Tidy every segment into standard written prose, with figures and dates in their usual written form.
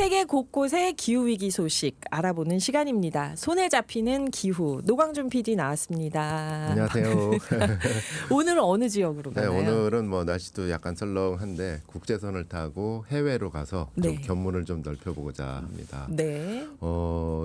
세계 곳곳의 기후위기 소식 알아보는 시간입니다. 손에 잡히는 기후, 노광준 PD 나왔습니다. 안녕하세요. 오늘은 어느 지역으로 네, 가나요? 오늘은 뭐 날씨도 약간 썰렁한데 국제선을 타고 해외로 가서 좀 네. 견문을 좀 넓혀보고자 합니다. 네.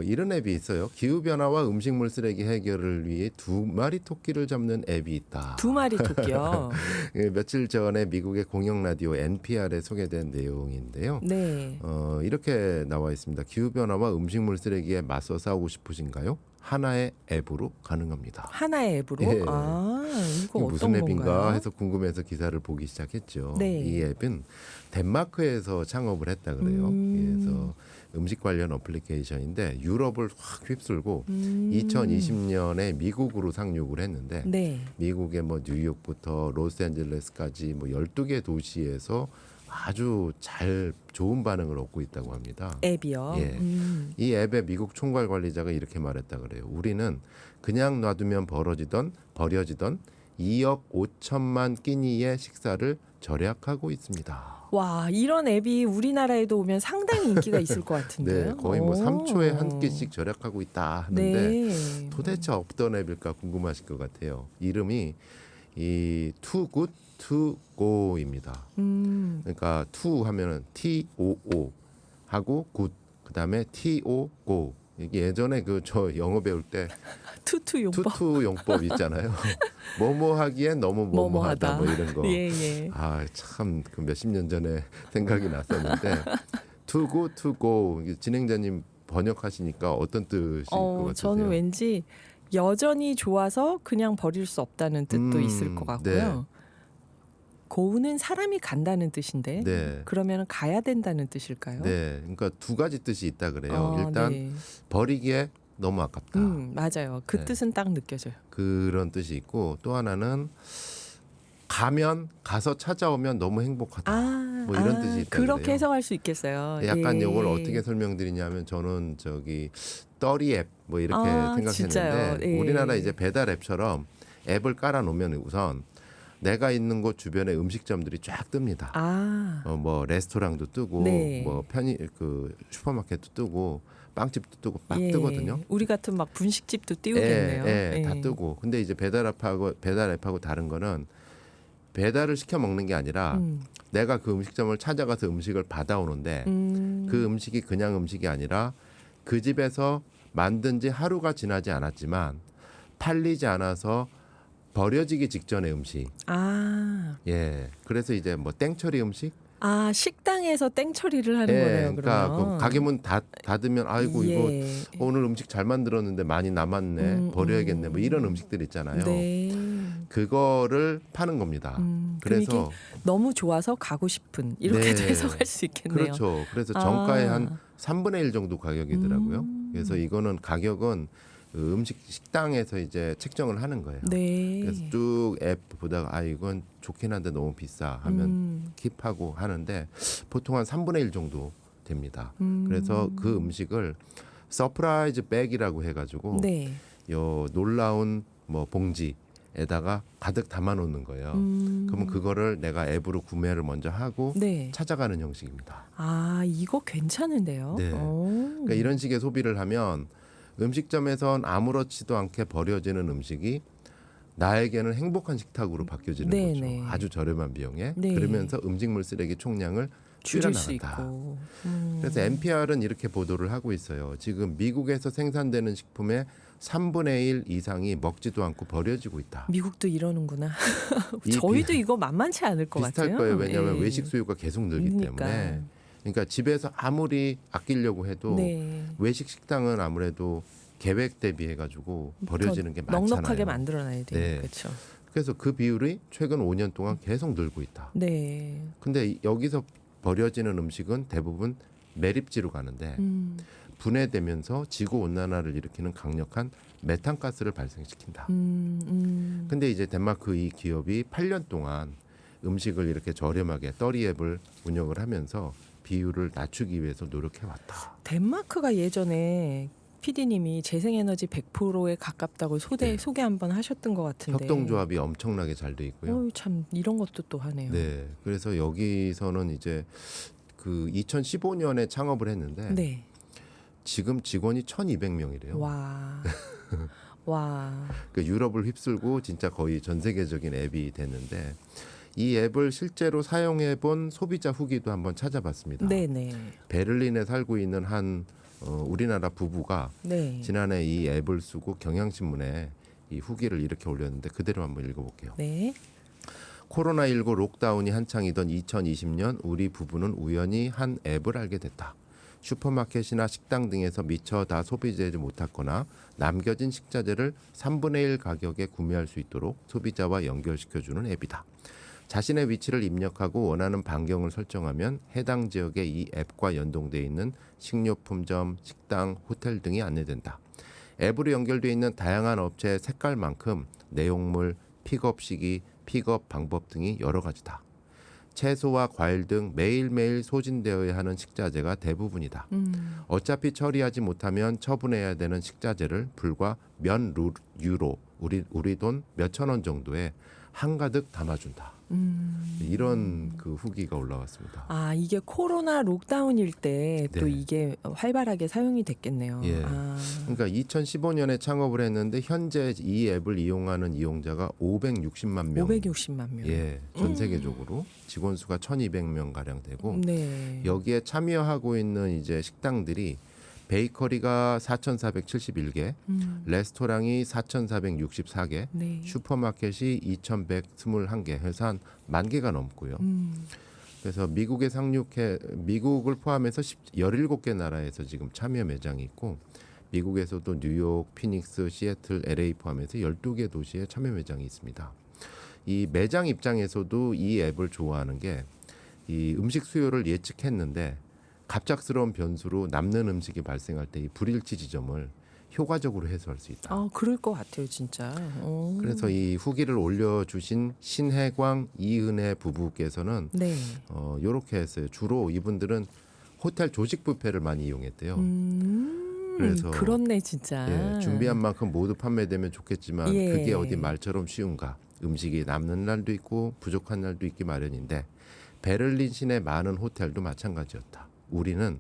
이런 앱이 있어요. 기후변화와 음식물 쓰레기 해결을 위해 2마리 토끼를 잡는 앱이 있다. 2마리 토끼요. 예, 며칠 전에 미국의 공영 라디오 NPR에 소개된 내용인데요. 네. 이렇게 나와 있습니다. 기후변화와 음식물 쓰레기에 맞서 싸우고 싶으신가요? 하나의 앱으로 가능합니다. 하나의 앱으로? 예. 아, 이거 이게 어떤 무슨 앱인가 건가요? 해서 궁금해서 기사를 보기 시작했죠. 네. 이 앱은 덴마크에서 창업을 했다 그래요. 그래서 음식 관련 어플리케이션인데 유럽을 확 휩쓸고 2020년에 미국으로 상륙을 했는데 네. 미국의 뭐 뉴욕부터 로스앤젤레스까지 뭐 12개 도시에서 아주 잘 좋은 반응을 얻고 있다고 합니다. 앱이요. 예. 이 앱의 미국 총괄 관리자가 이렇게 말했다 그래요. 우리는 그냥 놔두면 버려지던 2억 5천만 끼니의 식사를 절약하고 있습니다. 와, 이런 앱이 우리나라에도 오면 상당히 인기가 있을 것 같은데요. 네, 거의 뭐 오. 3초에 한 끼씩 절약하고 있다 하는데 네. 도대체 어떤 앱일까 궁금하실 것 같아요. 이름이 이 Too Good To Go입니다. 그러니까 to 하면은 TOO 하고 good 그다음에 TO go. 이게 예전에 그 저 영어 배울 때 투투 용법. 투투 용법 있잖아요. 뭐뭐 하기엔 너무 뭐뭐하다 뭐 이런 거. 예, 예. 아, 참 그 몇십 년 전에 생각이 났었는데 to go to go 이게 진행자님 번역하시니까 어떤 뜻인 것 같으세요? 저는 왠지 여전히 좋아서 그냥 버릴 수 없다는 뜻도 있을 것 같고요. 네. 고우는 사람이 간다는 뜻인데 네. 그러면 가야 된다는 뜻일까요? 네, 그러니까 두 가지 뜻이 있다 그래요. 일단 네. 버리기에 너무 아깝다. 맞아요. 그 네. 뜻은 딱 느껴져요. 그런 뜻이 있고 또 하나는 가서 찾아오면 너무 행복하다. 뭐 이런 뜻이 있다 그렇게 그래요. 해석할 수 있겠어요. 약간 예. 이걸 어떻게 설명드리냐면 저는 저기 떠리 앱 뭐 이렇게 생각했는데 진짜요? 예. 우리나라 이제 배달 앱처럼 앱을 깔아 놓으면 우선 내가 있는 곳 주변에 음식점들이 쫙 뜹니다. 뭐 레스토랑도 뜨고 네. 뭐 그 슈퍼마켓도 뜨고 빵집도 뜨고 막 예. 뜨거든요. 우리 같은 막 분식집도 띄우겠네요. 다 뜨고. 근데 이제 배달 앱하고 다른 거는 배달을 시켜 먹는 게 아니라 내가 그 음식점을 찾아가서 음식을 받아오는데 그 음식이 그냥 음식이 아니라 그 집에서 만든 지 하루가 지나지 않았지만 팔리지 않아서 버려지기 직전의 음식. 예. 그래서 이제 뭐 땡처리 음식? 식당에서 땡처리를 하는 거네요. 그러니까 그러면. 그 가게 문 닫으면 아이고 예. 이거 오늘 음식 잘 만들었는데 많이 남았네. 버려야겠네. 뭐 이런 음식들 있잖아요. 네. 그거를 파는 겁니다. 그래서 너무 좋아서 가고 싶은 이렇게도 네. 해석할 수 있겠네요. 그렇죠. 그래서 정가의 한 3분의 1 정도 가격이더라고요. 그래서 이거는 가격은 그 음식 식당에서 이제 책정을 하는 거예요. 네. 그래서 쭉 앱 보다가 이건 좋긴 한데 너무 비싸 하면 킵하고 하는데 보통 한 3분의 1 정도 됩니다. 그래서 그 음식을 서프라이즈 백이라고 해가지고 네. 요 놀라운 뭐 봉지에다가 가득 담아 놓는 거예요. 그러면 그거를 내가 앱으로 구매를 먼저 하고 네. 찾아가는 형식입니다. 이거 괜찮은데요. 네. 그러니까 이런 식의 소비를 하면 음식점에선 아무렇지도 않게 버려지는 음식이 나에게는 행복한 식탁으로 바뀌어지는 네, 거죠. 네. 아주 저렴한 비용에. 네. 그러면서 음식물 쓰레기 총량을 줄일 수 줄여나간다. 있고. 그래서 NPR은 이렇게 보도를 하고 있어요. 지금 미국에서 생산되는 식품의 3분의 1 이상이 먹지도 않고 버려지고 있다. 미국도 이러는구나. 이 저희도 이거 만만치 않을 것 비슷할 같아요. 거예요. 왜냐하면 예. 외식 수요가 계속 늘기 그러니까. 때문에. 그러니까 집에서 아무리 아끼려고 해도 네. 외식 식당은 아무래도 계획 대비해 가지고 버려지는 게 많잖아요. 넉넉하게 만들어놔야 돼요. 네. 그렇죠. 그래서 그 비율이 최근 5년 동안 계속 늘고 있다. 네. 근데 여기서 버려지는 음식은 대부분 매립지로 가는데 분해되면서 지구 온난화를 일으키는 강력한 메탄가스를 발생시킨다. 근데 이제 덴마크 이 기업이 8년 동안 음식을 이렇게 저렴하게 떠리 앱을 운영을 하면서 비율을 낮추기 위해서 노력해 왔다. 덴마크가 예전에 PD님이 재생에너지 100%에 가깝다고 소개 한번 하셨던 것 같은데. 협동조합이 엄청나게 잘 돼 있고요. 참 이런 것도 또 하네요. 네, 그래서 여기서는 이제 그 2015년에 창업을 했는데 네. 지금 직원이 1,200명이래요. 와. 와. 그 유럽을 휩쓸고 진짜 거의 전 세계적인 앱이 됐는데 이 앱을 실제로 사용해 본 소비자 후기도 한번 찾아봤습니다. 네네. 베를린에 살고 있는 한 우리나라 부부가 네. 지난해 이 앱을 쓰고 경향신문에 이 후기를 이렇게 올렸는데 그대로 한번 읽어볼게요. 네. 코로나19 록다운이 한창이던 2020년 우리 부부는 우연히 한 앱을 알게 됐다. 슈퍼마켓이나 식당 등에서 미처 다 소비되지 못했거나 남겨진 식자재를 3분의 1 가격에 구매할 수 있도록 소비자와 연결시켜주는 앱이다. 자신의 위치를 입력하고 원하는 반경을 설정하면 해당 지역의 이 앱과 연동되어 있는 식료품점, 식당, 호텔 등이 안내된다. 앱으로 연결되어 있는 다양한 업체의 색깔만큼 내용물, 픽업 시기, 픽업 방법 등이 여러 가지다. 채소와 과일 등 매일매일 소진되어야 하는 식자재가 대부분이다. 어차피 처리하지 못하면 처분해야 되는 식자재를 불과 몇 유로, 우리 돈 몇천 원 정도에 한가득 담아준다. 이런 그 후기가 올라왔습니다. 아, 이게 코로나 록다운일 때 또 네. 이게 활발하게 사용이 됐겠네요. 예. 아. 그러니까 2015년에 창업을 했는데 현재 이 앱을 이용하는 이용자가 560만 명. 560만 명. 예, 전 세계적으로 직원 수가 1,200명 가량 되고 네. 여기에 참여하고 있는 이제 식당들이 베이커리가 4,471개, 레스토랑이 4,464개, 네. 슈퍼마켓이 2,121개 해서 한 10,000개가 넘고요. 그래서 미국에 상륙해 미국을 포함해서 17개 나라에서 지금 참여 매장이 있고 미국에서도 뉴욕, 피닉스, 시애틀, LA 포함해서 12개 도시에 참여 매장이 있습니다. 이 매장 입장에서도 이 앱을 좋아하는 게 이 음식 수요를 예측했는데 갑작스러운 변수로 남는 음식이 발생할 때 이 불일치 지점을 효과적으로 해소할 수 있다. 아, 그럴 것 같아요, 진짜. 그래서 이 후기를 올려주신 신혜광, 이은혜 부부께서는 네. 이렇게 했어요. 주로 이분들은 호텔 조식 뷔페를 많이 이용했대요. 그래서 그렇네, 진짜. 예, 준비한 만큼 모두 판매되면 좋겠지만 예. 그게 어디 말처럼 쉬운가. 음식이 남는 날도 있고 부족한 날도 있기 마련인데 베를린 시내 많은 호텔도 마찬가지였다. 우리는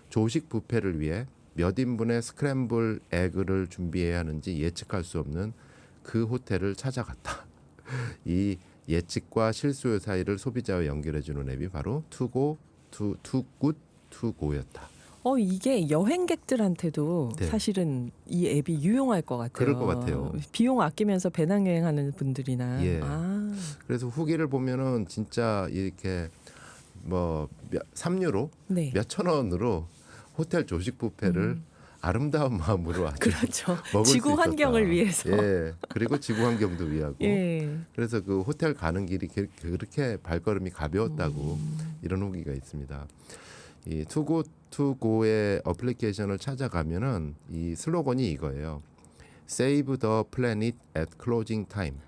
조식 뷔페를 위해 몇 인분의 스크램블 에그를 준비해야 하는지 예측할 수 없는 그 호텔을 찾아갔다. 이 예측과 실수 사이를 소비자와 연결해주는 앱이 바로 투고, 투굿, 투고였다. 이게 여행객들한테도 네. 사실은 이 앱이 유용할 것 같아요. 그럴 것 같아요. 비용 아끼면서 배낭여행하는 분들이나. 예. 아, 그래서 후기를 보면은 진짜 이렇게 뭐 3유로 네. 몇천 원으로 호텔 조식 뷔페를 아름다운 마음으로 아주 그렇죠. 먹을 수 지구 있었다. 환경을 위해서. 예. 그리고 지구 환경도 위하고. 예. 그래서 그 호텔 가는 길이 그렇게 발걸음이 가벼웠다고 이런 후기가 있습니다. 이 투고의 어플리케이션을 찾아가면은 이 슬로건이 이거예요. Save the planet at closing time.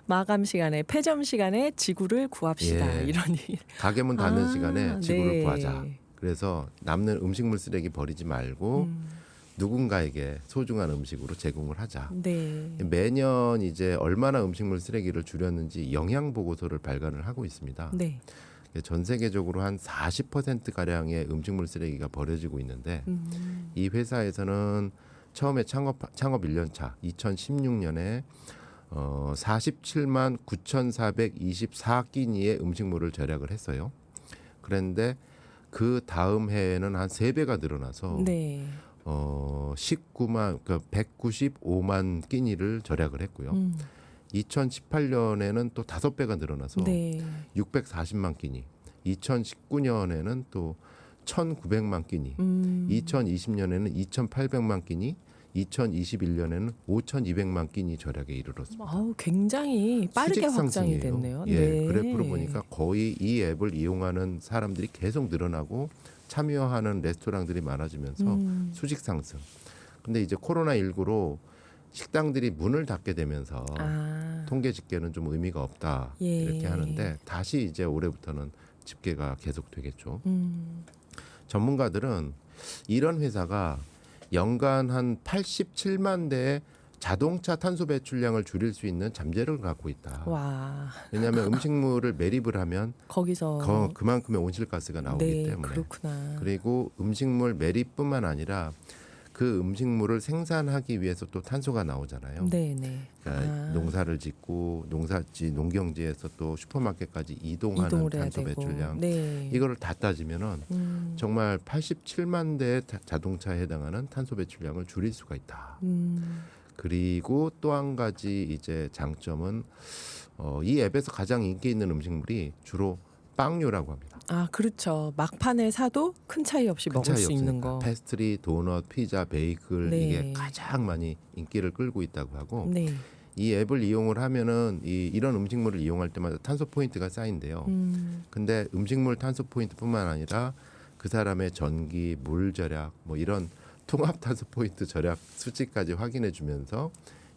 마감 시간에, 폐점 시간에 지구를 구합시다. 예. 이런 얘기. 가게문 닫는 아, 시간에 지구를 네. 구하자. 그래서 남는 음식물 쓰레기 버리지 말고 누군가에게 소중한 음식으로 제공을 하자. 네. 매년 이제 얼마나 음식물 쓰레기를 줄였는지 영양 보고서를 발간을 하고 있습니다. 네. 전 세계적으로 한 40% 가량의 음식물 쓰레기가 버려지고 있는데 이 회사에서는 처음에 창업 1년 차 2016년에 47만 9,424끼니의 음식물을 절약을 했어요. 그런데 그 다음 해에는 한 3배가 늘어나서 네. 195만 끼니를 절약을 했고요. 2018년에는 또 5배가 늘어나서 네. 640만 끼니, 2019년에는 또 1,900만 끼니, 2020년에는 2,800만 끼니, 2021년에는 5,200만 끼니 절약에 이르렀습니다. 아우, 굉장히 빠르게 수직 확장이 상승이에요. 됐네요. 예, 네. 그래프로 보니까 거의 이 앱을 이용하는 사람들이 계속 늘어나고 참여하는 레스토랑들이 많아지면서 수직 상승. 근데 이제 코로나19로 식당들이 문을 닫게 되면서 통계 집계는 좀 의미가 없다 예. 이렇게 하는데 다시 이제 올해부터는 집계가 계속되겠죠. 전문가들은 이런 회사가 연간 한 87만 대의 자동차 탄소 배출량을 줄일 수 있는 잠재력을 갖고 있다. 와. 왜냐하면 음식물을 매립을 하면 거기서 그만큼의 온실가스가 나오기 네, 때문에. 그렇구나. 그리고 음식물 매립뿐만 아니라 그 음식물을 생산하기 위해서 또 탄소가 나오잖아요. 네, 네. 그러니까 농사를 짓고 농경지에서 또 슈퍼마켓까지 이동하는 이동을 해야 탄소 되고. 배출량 네. 이거를 다 따지면은 정말 87만 대의 자동차에 해당하는 탄소 배출량을 줄일 수가 있다. 그리고 또 한 가지 이제 장점은 이 앱에서 가장 인기 있는 음식물이 주로 빵류라고 합니다. 아, 그렇죠. 막판에 사도 큰 차이 없이 큰 먹을 차이 수 있는 없으니까. 거. 페스트리, 도넛, 피자, 베이글 네. 이게 가장 많이 인기를 끌고 있다고 하고 네. 이 앱을 이용을 하면은 이런 음식물을 이용할 때마다 탄소 포인트가 쌓인대요. 근데 음식물 탄소 포인트뿐만 아니라 그 사람의 전기, 물 절약 뭐 이런 통합 탄소 포인트 절약 수치까지 확인해 주면서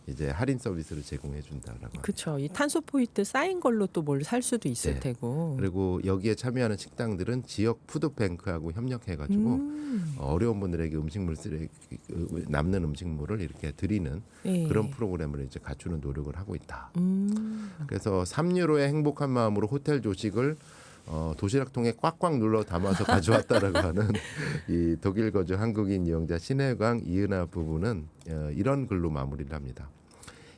이제 할인 서비스를 제공해 준다라고 합니다. 그렇죠. 이 탄소 포인트 쌓인 걸로 또 뭘 살 수도 있을 네. 테고. 그리고 여기에 참여하는 식당들은 지역 푸드뱅크하고 협력해가지고 어려운 분들에게 음식물 쓰레기 남는 음식물을 이렇게 드리는 예. 그런 프로그램을 이제 갖추는 노력을 하고 있다. 그래서 3유로의 행복한 마음으로 호텔 조식을 도시락통에 꽉꽉 눌러 담아서 가져왔다라고 하는 이 독일 거주 한국인 이용자 신혜광 이은하 부부는 이런 글로 마무리를 합니다.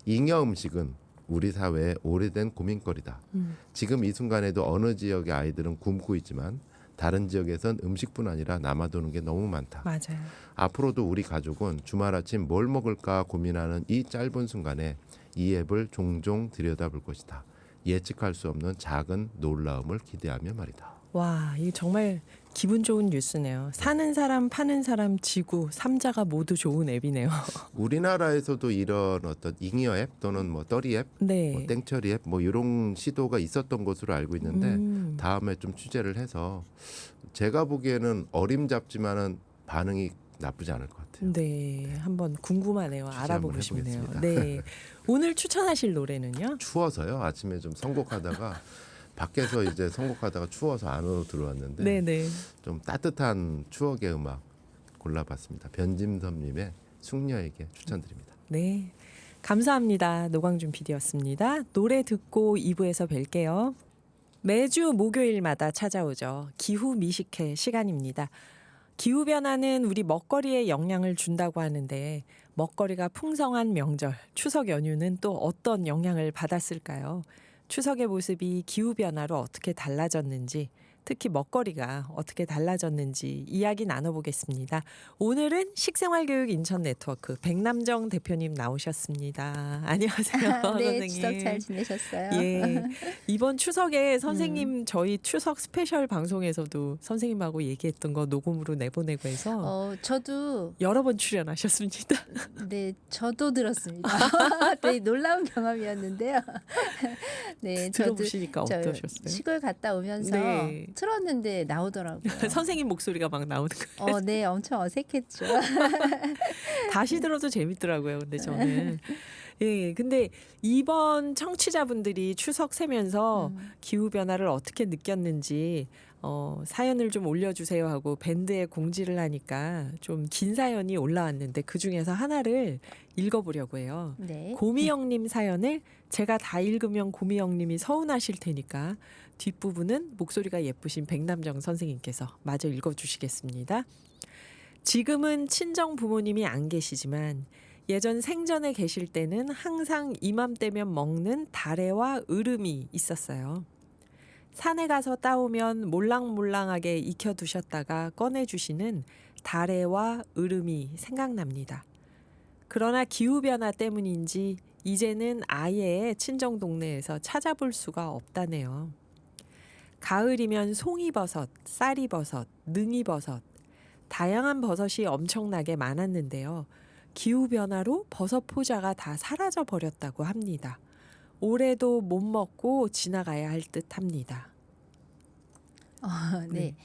잉여 음식은 우리 사회의 오래된 고민거리다. 지금 이 순간에도 어느 지역의 아이들은 굶고 있지만 다른 지역에선 음식뿐 아니라 남아도는 게 너무 많다. 맞아요. 앞으로도 우리 가족은 주말 아침 뭘 먹을까 고민하는 이 짧은 순간에 이 앱을 종종 들여다볼 것이다. 예측할 수 없는 작은 놀라움을 기대하며 말이다. 와, 이거 정말 기분 좋은 뉴스네요. 사는 사람, 파는 사람, 지구, 삼자가 모두 좋은 앱이네요. 우리나라에서도 이런 어떤 잉여 앱 또는 뭐 떠리 앱, 네. 뭐 땡처리 앱, 뭐 이런 시도가 있었던 것으로 알고 있는데 다음에 좀 취재를 해서 제가 보기에는 어림잡지만은 반응이 나쁘지 않을 것 같아요. 네, 한번 궁금하네요. 취재 알아보고 한번 싶네요. 해보겠습니다. 네, 오늘 추천하실 노래는요? 추워서요. 아침에 좀 선곡하다가 밖에서 이제 선곡하다가 추워서 안으로 들어왔는데 네, 네. 좀 따뜻한 추억의 음악 골라봤습니다. 변짐섭님의 숙녀에게 추천드립니다. 네, 감사합니다. 노광준 PD였습니다. 노래 듣고 2부에서 뵐게요. 매주 목요일마다 찾아오죠. 기후 미식회 시간입니다. 기후변화는 우리 먹거리에 영향을 준다고 하는데 먹거리가 풍성한 명절, 추석 연휴는 또 어떤 영향을 받았을까요? 추석의 모습이 기후변화로 어떻게 달라졌는지, 특히 먹거리가 어떻게 달라졌는지 이야기 나눠보겠습니다. 오늘은 식생활교육 인천 네트워크 백남정 대표님 나오셨습니다. 안녕하세요. 네, 선생님. 추석 잘 지내셨어요? 예. 이번 추석에 선생님 저희 추석 스페셜 방송에서도 선생님하고 얘기했던 거 녹음으로 내보내고 해서 저도 여러 번 출연하셨습니다. 네, 저도 들었습니다. 네, 놀라운 경험이었는데요. 네, 들어보시니까 저 어떠셨어요? 시골 갔다 오면서 네. 틀었는데 나오더라고요. 선생님 목소리가 막 나오는 거예요. 네, 엄청 어색했죠. 다시 들어도 재밌더라고요. 근데 저는. 예, 근데 이번 청취자분들이 추석 세면서 기후 변화를 어떻게 느꼈는지 사연을 좀 올려주세요 하고 밴드에 공지를 하니까 좀 긴 사연이 올라왔는데 그 중에서 하나를 읽어보려고 해요. 네. 고미영님 사연을 제가 다 읽으면 고미영님이 서운하실 테니까 뒷부분은 목소리가 예쁘신 백남정 선생님께서 마저 읽어주시겠습니다. 지금은 친정 부모님이 안 계시지만 예전 생전에 계실 때는 항상 이맘때면 먹는 다래와 으름이 있었어요. 산에 가서 따오면 몰랑몰랑하게 익혀두셨다가 꺼내주시는 다래와 으름이 생각납니다. 그러나 기후변화 때문인지 이제는 아예 친정 동네에서 찾아볼 수가 없다네요. 가을이면 송이버섯, 쌀이버섯, 능이버섯, 다양한 버섯이 엄청나게 많았는데요. 기후변화로 버섯 포자가 다 사라져 버렸다고 합니다. 올해도 못 먹고 지나가야 할 듯합니다. 네.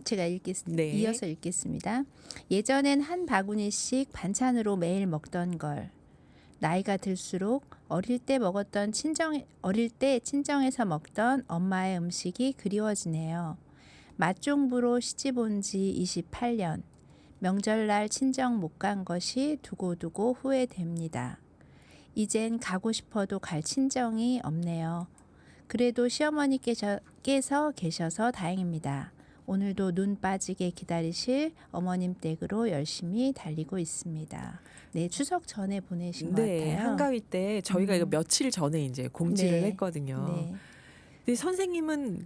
제가 읽겠습니다. 네. 이어서 읽겠습니다. 예전엔 한 바구니씩 반찬으로 매일 먹던 걸 나이가 들수록 어릴 때 친정에서 먹던 엄마의 음식이 그리워지네요. 맛종부로 시집 온 지 28년. 명절날 친정 못 간 것이 두고두고 후회됩니다. 이젠 가고 싶어도 갈 친정이 없네요. 그래도 시어머니께서 계셔서 다행입니다. 오늘도 눈 빠지게 기다리실 어머님 댁으로 열심히 달리고 있습니다. 네, 추석 전에 보내신 것 네, 같아요. 한가위 때 저희가 이거 며칠 전에 이제 공지를 네. 했거든요. 네. 근데 선생님은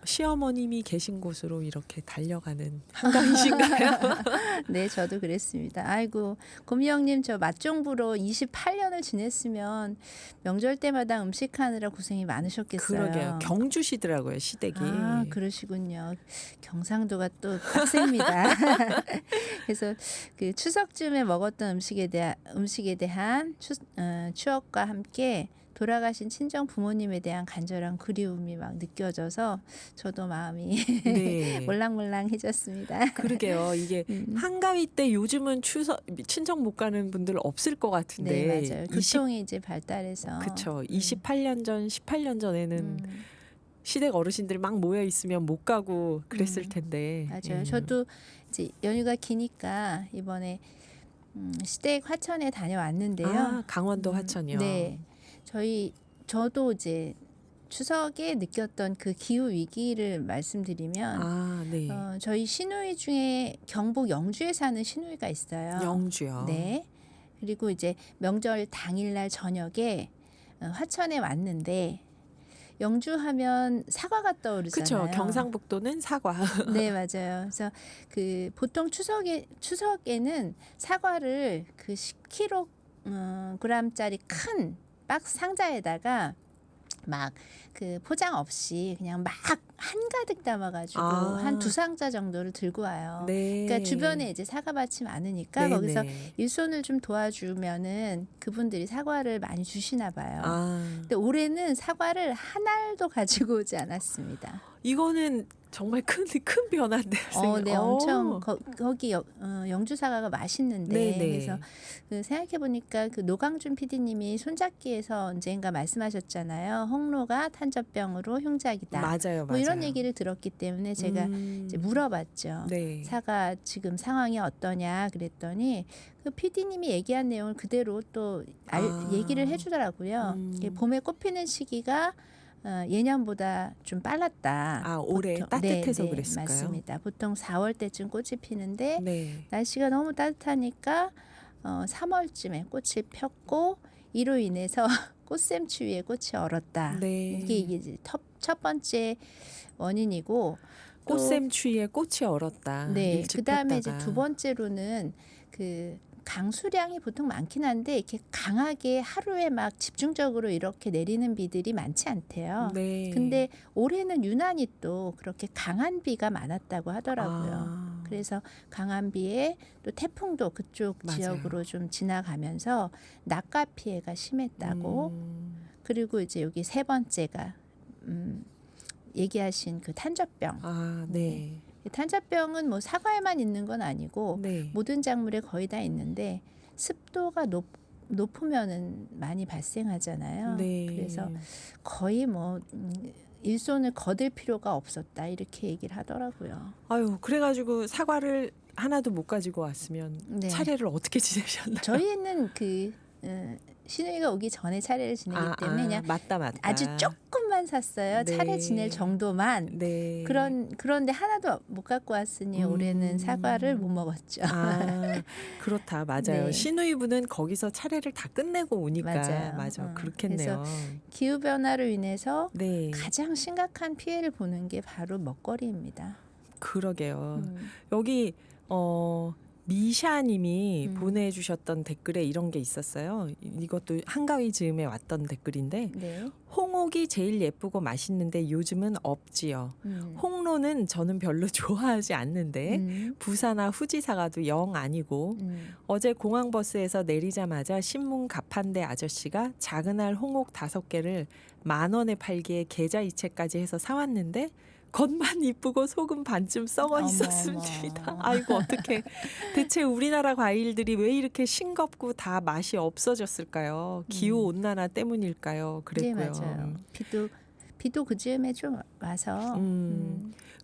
시어머님이 계신 곳으로 이렇게 달려가는 한가위신가요? 네, 저도 그랬습니다. 아이고, 고미영님 저 맛종부로 28년을 지냈으면 명절 때마다 음식하느라 고생이 많으셨겠어요. 그러게요. 경주시더라고요, 시댁이. 아, 그러시군요. 경상도가 또 빡셉니다. 그래서 그 추석쯤에 먹었던 음식에 대한 추억과 함께 돌아가신 친정 부모님에 대한 간절한 그리움이 막 느껴져서 저도 마음이 네. 몰랑몰랑해졌습니다. 그러게요. 이게 한가위 때 요즘은 추석 친정 못 가는 분들 없을 것 같은데. 네, 맞아요. 교통이 이제 발달해서. 그렇죠. 28년 전, 18년 전에는 음, 시댁 어르신들 막 모여 있으면 못 가고 그랬을 텐데. 맞아요. 저도 이제 연휴가 기니까 이번에 시댁 화천에 다녀왔는데요. 아, 강원도 화천이요. 네, 저도 이제 추석에 느꼈던 그 기후 위기를 말씀드리면 아, 네. 저희 시누이 중에 경북 영주에 사는 시누이가 있어요. 영주요. 네. 그리고 이제 명절 당일날 저녁에 화천에 왔는데 영주 하면 사과가 떠오르잖아요. 그렇죠. 경상북도는 사과. 네, 맞아요. 그래서 그 보통 추석에는 사과를 그 10kg짜리 큰 박스 상자에다가 막 그 포장 없이 그냥 막 한가득 담아가지고 아. 한 2상자 정도를 들고 와요. 네. 그러니까 주변에 이제 사과밭이 많으니까 네, 거기서 네. 일손을 좀 도와주면은 그분들이 사과를 많이 주시나 봐요. 아, 근데 올해는 사과를 한 알도 가지고 오지 않았습니다. 이거는 정말 큰 변화인데. 네, 엄청 거기 영주 사과가 맛있는데 네, 네. 그래서 그 생각해 보니까 그 노강준 PD님이 손잡기에서 언젠가 말씀하셨잖아요. 홍로가 탄저병으로 흉작이다. 맞아요, 뭐 이런 맞아요. 얘기를 들었기 때문에 제가 이제 물어봤죠. 네. 사과 지금 상황이 어떠냐 그랬더니 그 PD님이 얘기한 내용을 그대로 또 얘기를 해주더라고요. 이게 봄에 꽃피는 시기가 예년보다 좀 빨랐다. 아, 올해 따뜻해서 네, 그랬을까요? 맞습니다. 보통 4월 때쯤 꽃이 피는데 네. 날씨가 너무 따뜻하니까 3월쯤에 꽃이 폈고 이로 인해서 꽃샘추위에 꽃이 얼었다. 네. 이게 이제 첫 번째 원인이고 또 꽃샘 추위에 꽃이 얼었다. 네, 일찍 그다음에 이제 폈다가. 두 번째로는 그 강수량이 보통 많긴 한데 이렇게 강하게 하루에 막 집중적으로 이렇게 내리는 비들이 많지 않대요. 네. 근데 올해는 유난히 또 그렇게 강한 비가 많았다고 하더라고요. 아, 그래서 강한 비에 또 태풍도 그쪽 맞아요. 지역으로 좀 지나가면서 낙과 피해가 심했다고. 그리고 이제 여기 세 번째가 얘기하신 그 탄저병. 아, 네. 탄저병은 뭐 사과에만 있는 건 아니고 네. 모든 작물에 거의 다 있는데 습도가 높으면은 많이 발생하잖아요. 네. 그래서 거의 뭐 일손을 거둘 필요가 없었다 이렇게 얘기를 하더라고요. 아유, 그래가지고 사과를 하나도 못 가지고 왔으면 네. 차례를 어떻게 지내셨나요? 저희는 그 시누이가 오기 전에 차례를 지내기 때문에 그냥 맞다. 아주 조금만 샀어요. 네. 차례 지낼 정도만. 네. 그런데 하나도 못 갖고 왔으니 올해는 사과를 못 먹었죠. 아, 그렇다. 맞아요. 네. 시누이분은 거기서 차례를 다 끝내고 오니까 맞아요. 맞아. 그렇겠네요. 기후 변화로 인해서 네. 가장 심각한 피해를 보는 게 바로 먹거리입니다. 그러게요. 여기 미샤님이 보내주셨던 댓글에 이런 게 있었어요. 이것도 한가위 즈음에 왔던 댓글인데 네. 홍옥이 제일 예쁘고 맛있는데 요즘은 없지요. 홍로는 저는 별로 좋아하지 않는데 부사나 후지사가도 영 아니고 어제 공항버스에서 내리자마자 신문 가판대 아저씨가 작은 알 홍옥 5개를 10,000원에 팔기에 계좌이체까지 해서 사왔는데 겉만 이쁘고 속은 반쯤 썩어 어머, 있었습니다. 어머. 아이고 어떡해. 대체 우리나라 과일들이 왜 이렇게 싱겁고 다 맛이 없어졌을까요? 기후 온난화 때문일까요? 그랬고요. 네, 맞아요. 비도 그 즈음에 좀 와서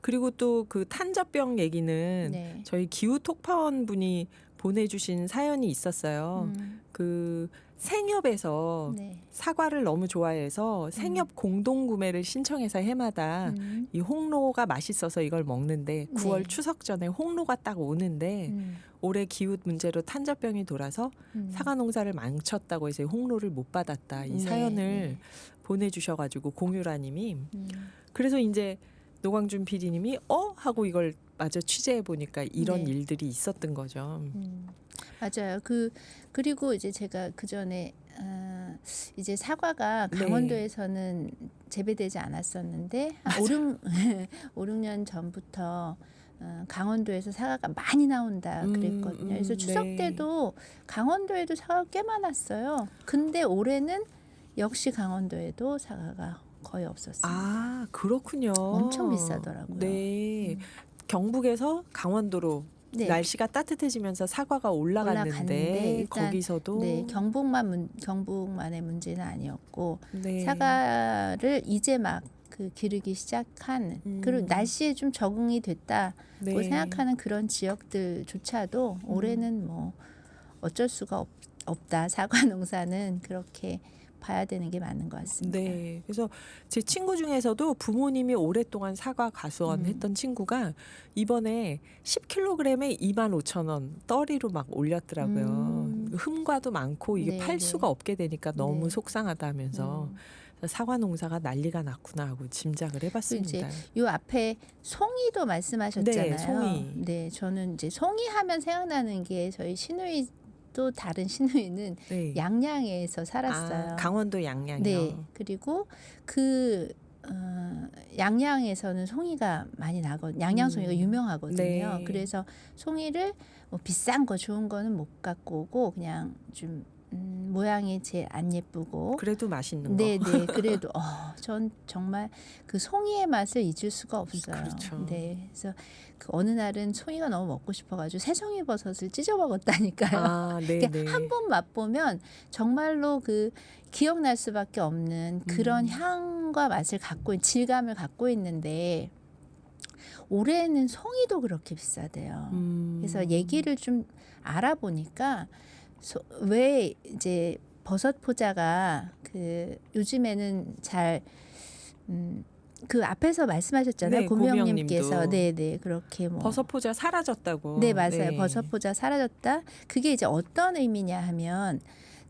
그리고 또 그 탄저병 얘기는 네. 저희 기후 톡파원 분이 보내주신 사연이 있었어요. 그 생협에서 네. 사과를 너무 좋아해서 생협 공동 구매를 신청해서 해마다 이 홍로가 맛있어서 이걸 먹는데 9월 네. 추석 전에 홍로가 딱 오는데 올해 기후 문제로 탄저병이 돌아서 사과 농사를 망쳤다고 해서 홍로를 못 받았다. 이 네, 사연을 네. 보내주셔가지고 공유라님이 그래서 이제 노광준 PD님이 하고 이걸 마저 취재해 보니까 이런 네. 일들이 있었던 거죠. 맞아요. 그리고 이제 제가 그 전에 이제 사과가 네. 강원도에서는 재배되지 않았었는데 한 5, 6년 전부터 강원도에서 사과가 많이 나온다 그랬거든요. 그래서 추석 네. 때도 강원도에도 사과가 꽤 많았어요. 근데 올해는 역시 강원도에도 사과가 거의 없었어요. 아 그렇군요. 엄청 비싸더라고요. 네, 경북에서 강원도로 네. 날씨가 따뜻해지면서 사과가 올라갔는데 올라갔는데 일단 거기서도 네, 경북만의 문제는 아니었고 네. 사과를 이제 막 그 기르기 시작한 그리고 날씨에 좀 적응이 됐다고 네. 생각하는 그런 지역들조차도 올해는 뭐 어쩔 수가 없다. 사과 농사는 그렇게 봐야 되는 게 맞는 것 같습니다. 네. 그래서 제 친구 중에서도 부모님이 오랫동안 사과 가수원 했던 친구가 이번에 10kg에 25,000원 떨이로 막 올렸더라고요. 흠과도 많고 이게 네, 팔 네. 수가 없게 되니까 너무 네. 속상하다면서 사과 농사가 난리가 났구나 하고 짐작을 해봤습니다. 요 앞에 송이도 말씀하셨잖아요. 네, 송이. 네, 저는 이제 송이 하면 생각나는 게 저희 시누이 또 다른 시누이는 네. 양양에서 살았어요. 아, 강원도 양양이요. 네, 그리고 그 양양에서는 송이가 많이 나거든요. 양양 송이가 유명하거든요. 네. 그래서 송이를 뭐 비싼 거 좋은 거는 못 갖고 오고 그냥 좀 모양이 제일 안 예쁘고 그래도 맛있는 거. 네, 네. 그래도 전 정말 그 송이의 맛을 잊을 수가 없어요. 그렇죠. 네, 그래서 그 어느 날은 송이가 너무 먹고 싶어가지고 새송이 버섯을 찢어 먹었다니까요. 아, 네, 네. 한 번 맛보면 정말로 그 기억날 수밖에 없는 그런 향과 맛을 질감을 갖고 있는데 올해는 송이도 그렇게 비싸대요. 그래서 얘기를 좀 알아보니까 왜 이제 버섯 포자가 그 요즘에는 잘 그 앞에서 말씀하셨잖아요. 네, 고명님께서 고명님도. 네네 그렇게 뭐 버섯 포자 사라졌다고. 네, 맞아요. 네. 버섯 포자 사라졌다. 그게 이제 어떤 의미냐 하면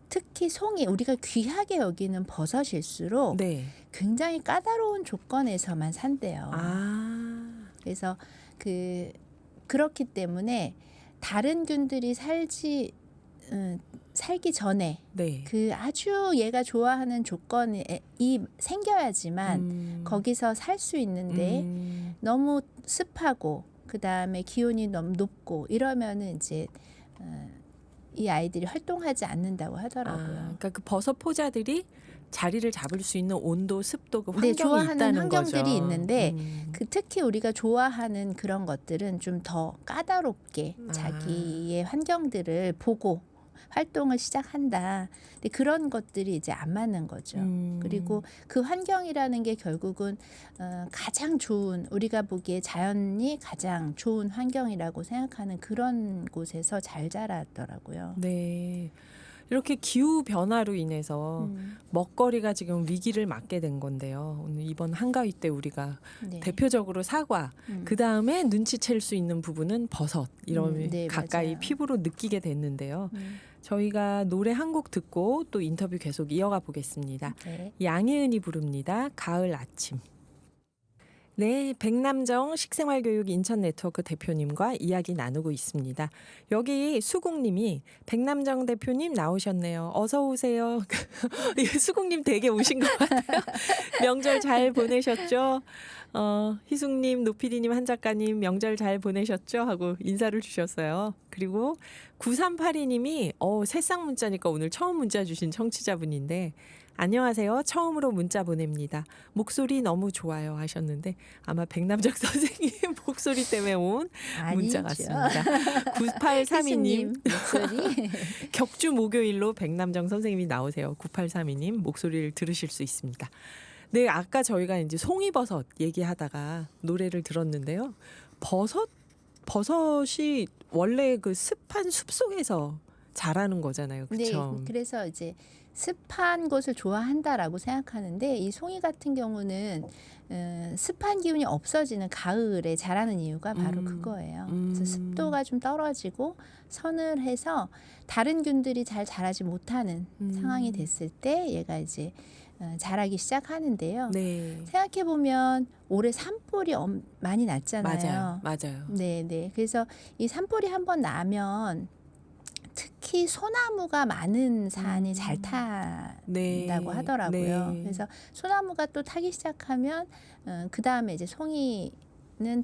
특히 송이 우리가 귀하게 여기는 버섯일수록 네. 굉장히 까다로운 조건에서만 산대요. 아. 그래서 그렇기 때문에 다른 균들이 살기 전에 네. 그 아주 얘가 좋아하는 조건이 생겨야지만 거기서 살 수 있는데 너무 습하고 그 다음에 기온이 너무 높고 이러면은 이제 이 아이들이 활동하지 않는다고 하더라고요. 그러니까 그 버섯 포자들이 자리를 잡을 수 있는 온도, 습도 그 네, 환경이 좋아하는 있다는 환경들이 거죠. 있는데 특히 우리가 좋아하는 그런 것들은 좀 더 까다롭게 자기의 환경들을 보고 활동을 시작한다. 근데 그런 것들이 이제 안 맞는 거죠. 그리고 그 환경이라는 게 결국은 가장 좋은 우리가 보기에 자연이 가장 좋은 환경이라고 생각하는 그런 곳에서 잘 자라더라고요. 네. 이렇게 기후 변화로 인해서 먹거리가 지금 위기를 맞게 된 건데요. 오늘 이번 한가위 때 우리가 네. 대표적으로 사과, 그 다음에 눈치챌 수 있는 부분은 버섯 이런 네, 가까이 맞아요. 피부로 느끼게 됐는데요. 저희가 노래 한 곡 듣고 또 인터뷰 계속 이어가 보겠습니다. 네. 양혜은이 부릅니다. 가을 아침. 네, 백남정 식생활교육 인천네트워크 대표님과 이야기 나누고 있습니다. 여기 수국님이 백남정 대표님 나오셨네요. 어서 오세요. 수국님 댁에 오신 것 같아요. 명절 잘 보내셨죠? 희숙님, 노피디님, 한 작가님 명절 잘 보내셨죠? 하고 인사를 주셨어요. 그리고 9382님이 새싹 문자니까 오늘 처음 문자 주신 청취자분인데 안녕하세요. 처음으로 문자 보냅니다. 목소리 너무 좋아요 하셨는데 아마 백남정 선생님 목소리 때문에 온 문자 아니죠. 같습니다. 9832님 목소리. 격주 목요일로 백남정 선생님이 나오세요. 9832님 목소리를 들으실 수 있습니다. 네, 아까 저희가 이제 송이버섯 얘기하다가 노래를 들었는데요. 버섯이 원래 그 습한 숲속에서 자라는 거잖아요. 그렇죠? 네, 그래서 이제 습한 곳을 좋아한다라고 생각하는데 이 송이 같은 경우는 습한 기운이 없어지는 가을에 자라는 이유가 바로 그거예요. 그래서 습도가 좀 떨어지고 서늘해서 다른 균들이 잘 자라지 못하는 상황이 됐을 때 얘가 이제 자라기 시작하는데요. 네. 생각해 보면 올해 산불이 많이 났잖아요. 맞아요. 네, 네. 그래서 이 산불이 한번 나면 특히 소나무가 많은 산이 잘 탄다고 네. 하더라고요. 네. 그래서 소나무가 또 타기 시작하면 그 다음에 이제 송이는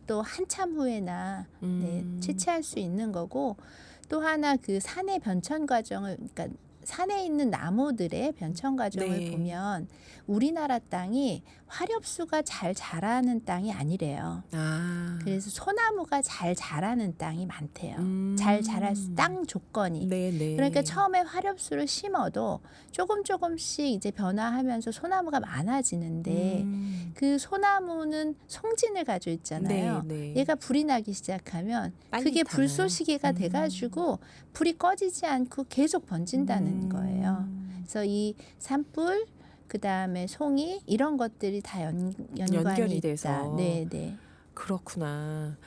또 한참 후에나 네, 채취할 수 있는 거고 또 하나 그 산의 변천 과정을 그러니까 산에 있는 나무들의 변천 과정을 네. 보면 우리나라 땅이 화렵수가 잘 자라는 땅이 아니래요. 아. 그래서 소나무가 잘 자라는 땅이 많대요. 잘 자랄 땅 조건이. 네. 그러니까 처음에 화렵수를 심어도 조금씩 이제 변화하면서 소나무가 많아지는데 그 소나무는 송진을 가지고 있잖아요. 네. 얘가 불이 나기 시작하면 빨리 그게 타나요? 불쏘시개가 돼가지고 불이 꺼지지 않고 계속 번진다는 거예요. 그래서 이 산불 그 다음에 송이 이런 것들이 다 연관이 연결이 있다. 돼서. 네. 그렇구나.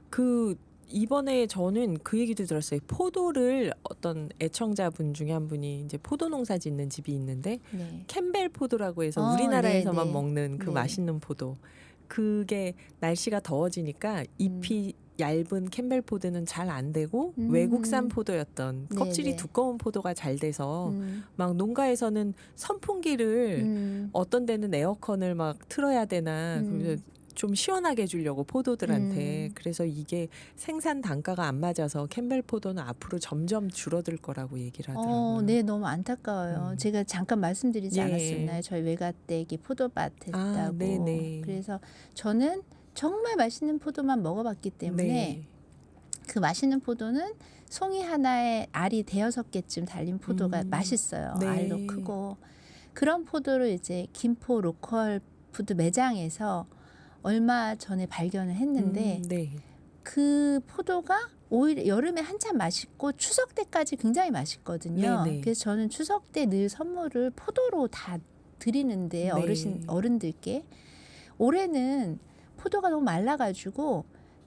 그 이번에 저는 그 얘기도 들었어요. 포도를 어떤 애청자분 중에 한 분이 이제 포도 농사 짓는 집이 있는데 네. 캠벨 포도라고 해서 어, 우리나라에서만 네. 먹는 그 네. 맛있는 포도. 그게 날씨가 더워지니까 잎이 얇은 캠벨 포도는 잘 안 되고 외국산 포도였던 껍질이 네. 두꺼운 포도가 잘 돼서 막 농가에서는 선풍기를 어떤 데는 에어컨을 막 틀어야 되나 그래서 좀 시원하게 해주려고 포도들한테 그래서 이게 생산 단가가 안 맞아서 캠벨 포도는 앞으로 점점 줄어들 거라고 얘기를 하더라고요. 네, 너무 안타까워요. 제가 잠깐 말씀드리지 예. 않았었나요? 저희 외가댁이 포도밭 했다고. 네네. 그래서 저는 정말 맛있는 포도만 먹어봤기 때문에 그 맛있는 포도는 송이 하나에 알이 5-6개쯤 달린 포도가 맛있어요. 네. 알도 크고. 그런 포도를 이제 김포 로컬 푸드 매장에서 얼마 전에 발견을 했는데 네. 그 포도가 오히려 여름에 한참 맛있고 추석 때까지 굉장히 맛있거든요. 네네. 그래서 저는 추석 때 늘 선물을 포도로 다 드리는데 네. 어른들께 올해는 포도가 너무 말라가지고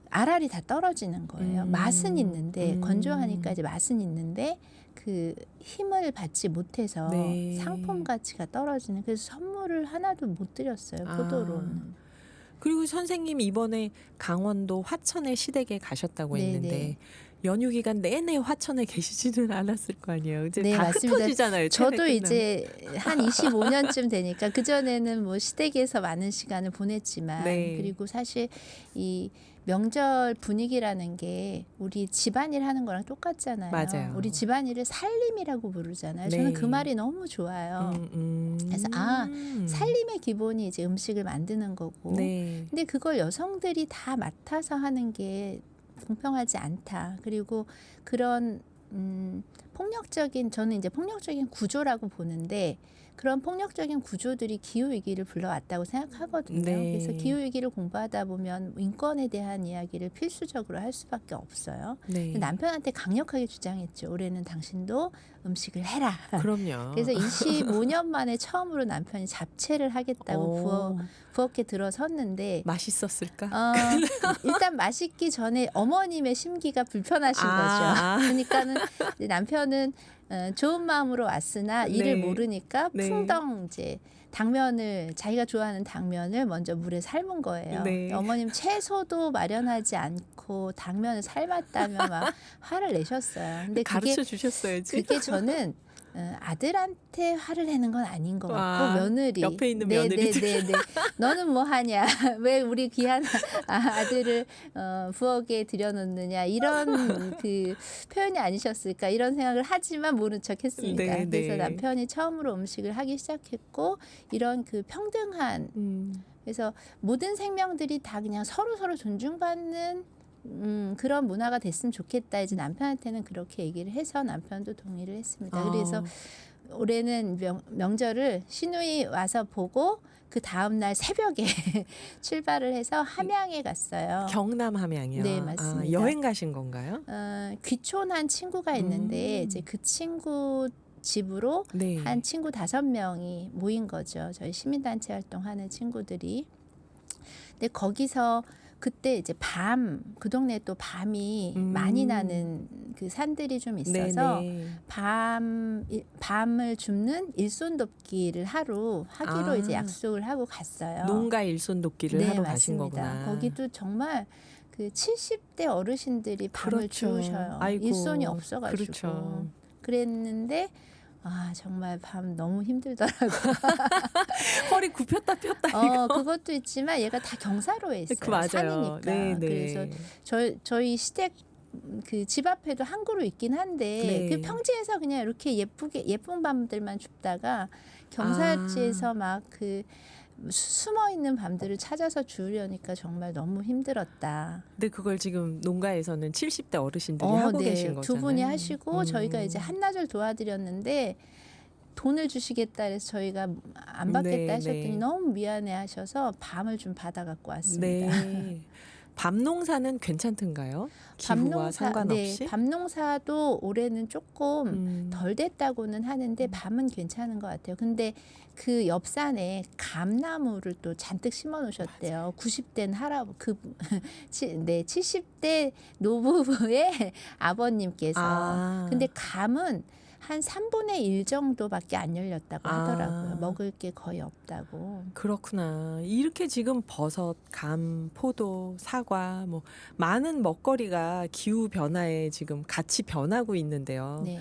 알알이 다 떨어지는 거예요. 맛은 있는데 건조하니까 이제 맛은 있는데 그 힘을 받지 못해서 네. 상품 가치가 떨어지는. 그래서 선물을 하나도 못 드렸어요. 포도로는. 그리고 선생님 이번에 강원도 화천의 시댁에 가셨다고 했는데 네네. 연휴 기간 내내 화천에 계시지는 않았을 거 아니에요. 이제 네, 다 맞습니다. 흩어지잖아요. 저도 채내 이제 한 25년쯤 되니까 그전에는 뭐 시댁에서 많은 시간을 보냈지만 네. 그리고 사실 이 명절 분위기라는 게 우리 집안일 하는 거랑 똑같잖아요. 맞아요. 우리 집안일을 살림이라고 부르잖아요. 네. 저는 그 말이 너무 좋아요. 그래서 살림의 기본이 이제 음식을 만드는 거고. 네. 근데 그걸 여성들이 다 맡아서 하는 게 공평하지 않다. 그리고 그런 폭력적인 저는 이제 폭력적인 구조라고 보는데 그런 폭력적인 구조들이 기후 위기를 불러왔다고 생각하거든요. 네. 그래서 기후 위기를 공부하다 보면 인권에 대한 이야기를 필수적으로 할 수밖에 없어요. 네. 남편한테 강력하게 주장했죠. 올해는 당신도 음식을 해라. 그럼요. 그래서 25년 만에 처음으로 남편이 잡채를 하겠다고 부엌에 들어섰는데 맛있었을까? 일단 맛있기 전에 어머님의 심기가 불편하신 거죠. 그러니까는 남편은 좋은 마음으로 왔으나 이를 네. 모르니까 네. 풍덩 이제 당면을 자기가 좋아하는 당면을 먼저 물에 삶은 거예요. 네. 어머님 채소도 마련하지 않고 당면을 삶았다며 막 화를 내셨어요. 근데 가르쳐 주셨어야지. 그게 저는 아들한테 화를 내는 건 아닌 것 같고 며느리 옆에 있는 며느리들. 네. 너는 뭐 하냐 왜 우리 귀한 아들을 부엌에 들여놓느냐 이런 그 표현이 아니셨을까 이런 생각을 하지만 모른 척했습니다. 네, 그래서 네. 남편이 처음으로 음식을 하기 시작했고 이런 그 평등한 그래서 모든 생명들이 다 그냥 서로 존중받는 그런 문화가 됐으면 좋겠다. 이제 남편한테는 그렇게 얘기를 해서 남편도 동의를 했습니다. 그래서 올해는 명절을 시누이 와서 보고 그 다음 날 새벽에 출발을 해서 함양에 갔어요. 경남 함양이요. 네, 맞습니다. 아, 여행 가신 건가요? 귀촌한 친구가 있는데 이제 그 친구 집으로 네. 한 친구 5명이 모인 거죠. 저희 시민단체 활동하는 친구들이. 근데 거기서 그때 이제 그 동네에 또 밤이 많이 나는 그 산들이 좀 있어서 네네. 밤을 줍는 일손돕기를 하기로 아. 이제 약속을 하고 갔어요. 농가 일손 돕기를 네, 하러 가신 맞습니다. 거구나. 거기도 정말 그 70대 어르신들이 밤을 그렇죠. 주무셔요. 아이고, 일손이 없어가지고. 그렇죠. 그랬는데 정말 밤 너무 힘들더라고요. 허리 굽혔다 폈다 이거. 그것도 있지만 얘가 다 경사로에 있어요. 그 맞아요. 산이니까. 네네. 그래서 저희 시댁 그 집 앞에도 한 그루 있긴 한데 네. 그 평지에서 그냥 이렇게 예쁜 밤들만 줍다가 경사지에서 막 그 숨어 있는 밤들을 찾아서 주우려니까 정말 너무 힘들었다. 근데 그걸 지금 농가에서는 70대 어르신들이 하고 계신 거잖아요. 두 분이 하시고 저희가 이제 한나절 도와드렸는데 돈을 주시겠다 해서 저희가 안 받겠다 네, 하셨더니 네. 너무 미안해 하셔서 밤을 좀 받아 갖고 왔습니다. 네. 밤 농사는 괜찮던가요? 기후와 상관없이? 밤농사도 올해는 조금 덜 됐다고는 하는데 밤은 괜찮은 것 같아요. 근데 그 옆산에 감나무를 또 잔뜩 심어 놓으셨대요. 90대 70대 노부부의 아버님께서. 근데 감은 한 3분의 1 정도밖에 안 열렸다고 하더라고요. 먹을 게 거의 없다고. 그렇구나. 이렇게 지금 버섯, 감, 포도, 사과 뭐 많은 먹거리가 기후 변화에 지금 같이 변하고 있는데요. 네.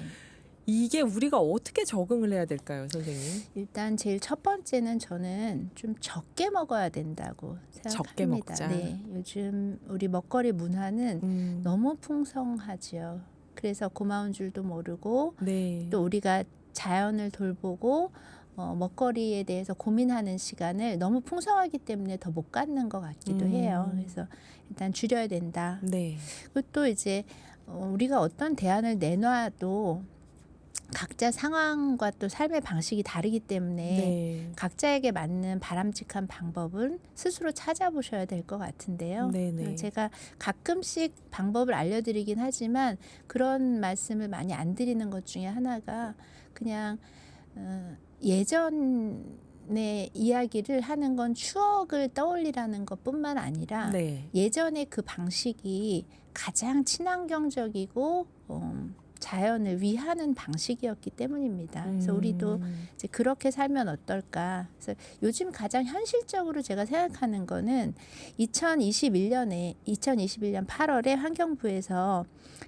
이게 우리가 어떻게 적응을 해야 될까요, 선생님? 일단 제일 첫 번째는 저는 좀 적게 먹어야 된다고 생각합니다. 적게 먹자. 네, 요즘 우리 먹거리 문화는 너무 풍성하지요. 그래서 고마운 줄도 모르고 네. 또 우리가 자연을 돌보고 먹거리에 대해서 고민하는 시간을 너무 풍성하기 때문에 더 못 갖는 것 같기도 해요. 그래서 일단 줄여야 된다. 네. 그리고 또 이제 우리가 어떤 대안을 내놔도 각자 상황과 또 삶의 방식이 다르기 때문에 네. 각자에게 맞는 바람직한 방법은 스스로 찾아보셔야 될 것 같은데요. 네네. 제가 가끔씩 방법을 알려드리긴 하지만 그런 말씀을 많이 안 드리는 것 중에 하나가 그냥 예전의 이야기를 하는 건 추억을 떠올리라는 것뿐만 아니라 네. 예전의 그 방식이 가장 친환경적이고 자연을 위하는 방식이었기 때문입니다. 그래서 우리도 이제 그렇게 살면 어떨까. 그래서 요즘 가장 현실적으로 제가 생각하는 거는 2021년 8월에 환경부에서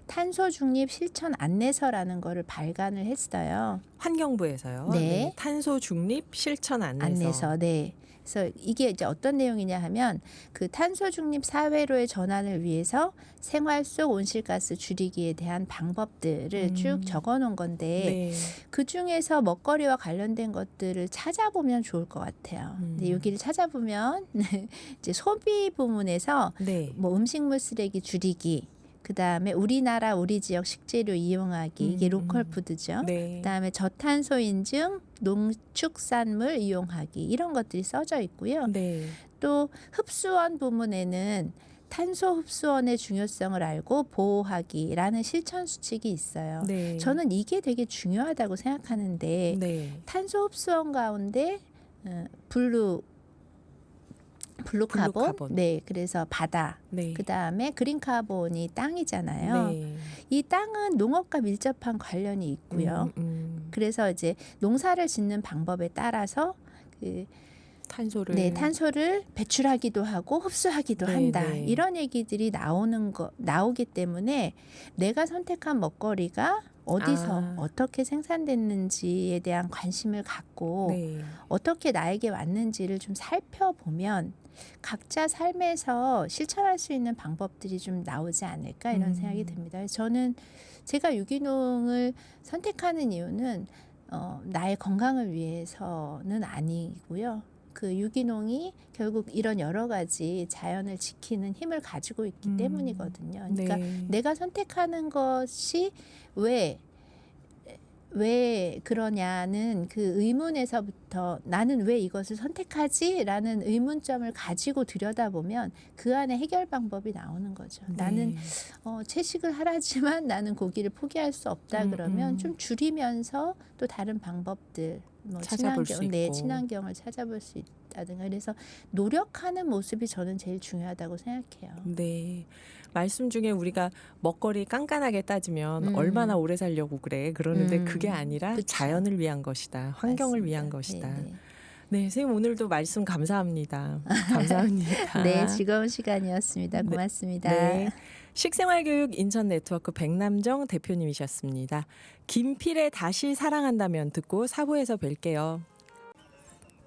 탄소 중립 실천 안내서라는 거를 발간을 했어요. 환경부에서요. 네. 탄소 중립 실천 안내서. 네. 그래서 이게 이제 어떤 내용이냐 하면 그 탄소 중립 사회로의 전환을 위해서 생활 속 온실가스 줄이기에 대한 방법들을 쭉 적어 놓은 건데 네. 그 중에서 먹거리와 관련된 것들을 찾아보면 좋을 것 같아요. 근데 여기를 찾아보면 이제 소비 부문에서 네. 뭐 음식물 쓰레기 줄이기, 그다음에 우리나라 우리 지역 식재료 이용하기, 이게 로컬 푸드죠. 네. 그다음에 저탄소 인증, 농축산물 이용하기, 이런 것들이 써져 있고요. 네. 또 흡수원 부문에는 탄소 흡수원의 중요성을 알고 보호하기라는 실천 수칙이 있어요. 네. 저는 이게 되게 중요하다고 생각하는데 네. 탄소 흡수원 가운데 블루카본, 블루카본. 네, 그래서 바다, 네. 그 다음에 그린카본이 땅이잖아요. 네. 이 땅은 농업과 밀접한 관련이 있고요. 그래서 이제 농사를 짓는 방법에 따라서 그 탄소를 배출하기도 하고 흡수하기도 네, 한다. 네. 이런 얘기들이 나오기 때문에 내가 선택한 먹거리가 어디서 어떻게 생산됐는지에 대한 관심을 갖고 네. 어떻게 어떻게 나에게 왔는지를 좀 살펴보면 각자 삶에서 실천할 수 있는 방법들이 좀 나오지 않을까 이런 생각이 듭니다. 그래서 저는 제가 유기농을 선택하는 이유는 나의 건강을 위해서는 아니고요. 그 유기농이 결국 이런 여러 가지 자연을 지키는 힘을 가지고 있기 때문이거든요. 그러니까 네. 내가 선택하는 것이 왜 왜 그러냐는 그 의문에서부터 나는 왜 이것을 선택하지라는 의문점을 가지고 들여다보면 그 안에 해결 방법이 나오는 거죠. 나는 채식을 하라지만 나는 고기를 포기할 수 없다 그러면 좀 줄이면서 또 다른 방법들 뭐 찾아볼 수 있고. 친환경을 찾아볼 수 있다든가 그래서 노력하는 모습이 저는 제일 중요하다고 생각해요. 네. 말씀 중에 우리가 먹거리 깐깐하게 따지면 얼마나 오래 살려고 그래. 그러는데 그게 아니라 그쵸. 자연을 위한 것이다. 환경을 맞습니다. 위한 것이다. 네, 네, 선생님 오늘도 말씀 감사합니다. 감사합니다. 네, 즐거운 시간이었습니다. 고맙습니다. 네. 식생활교육 인천 네트워크 백남정 대표님이셨습니다. 김필의 다시 사랑한다면 듣고 4부에서 뵐게요.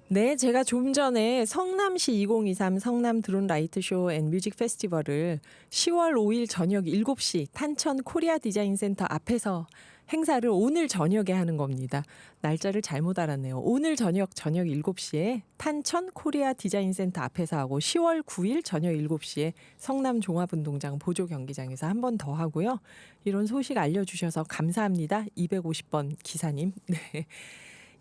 네, 제가 좀 전에 성남시 2023 성남 드론 라이트 쇼 앤 뮤직 페스티벌을 10월 5일 저녁 7시 탄천 코리아 디자인 센터 앞에서 행사를 오늘 저녁에 하는 겁니다. 날짜를 잘못 알았네요. 오늘 저녁 7시에 탄천 코리아 디자인 센터 앞에서 하고 10월 9일 저녁 7시에 성남 종합운동장 보조 경기장에서 한 번 더 하고요. 이런 소식 알려주셔서 감사합니다. 250번 기사님. 네.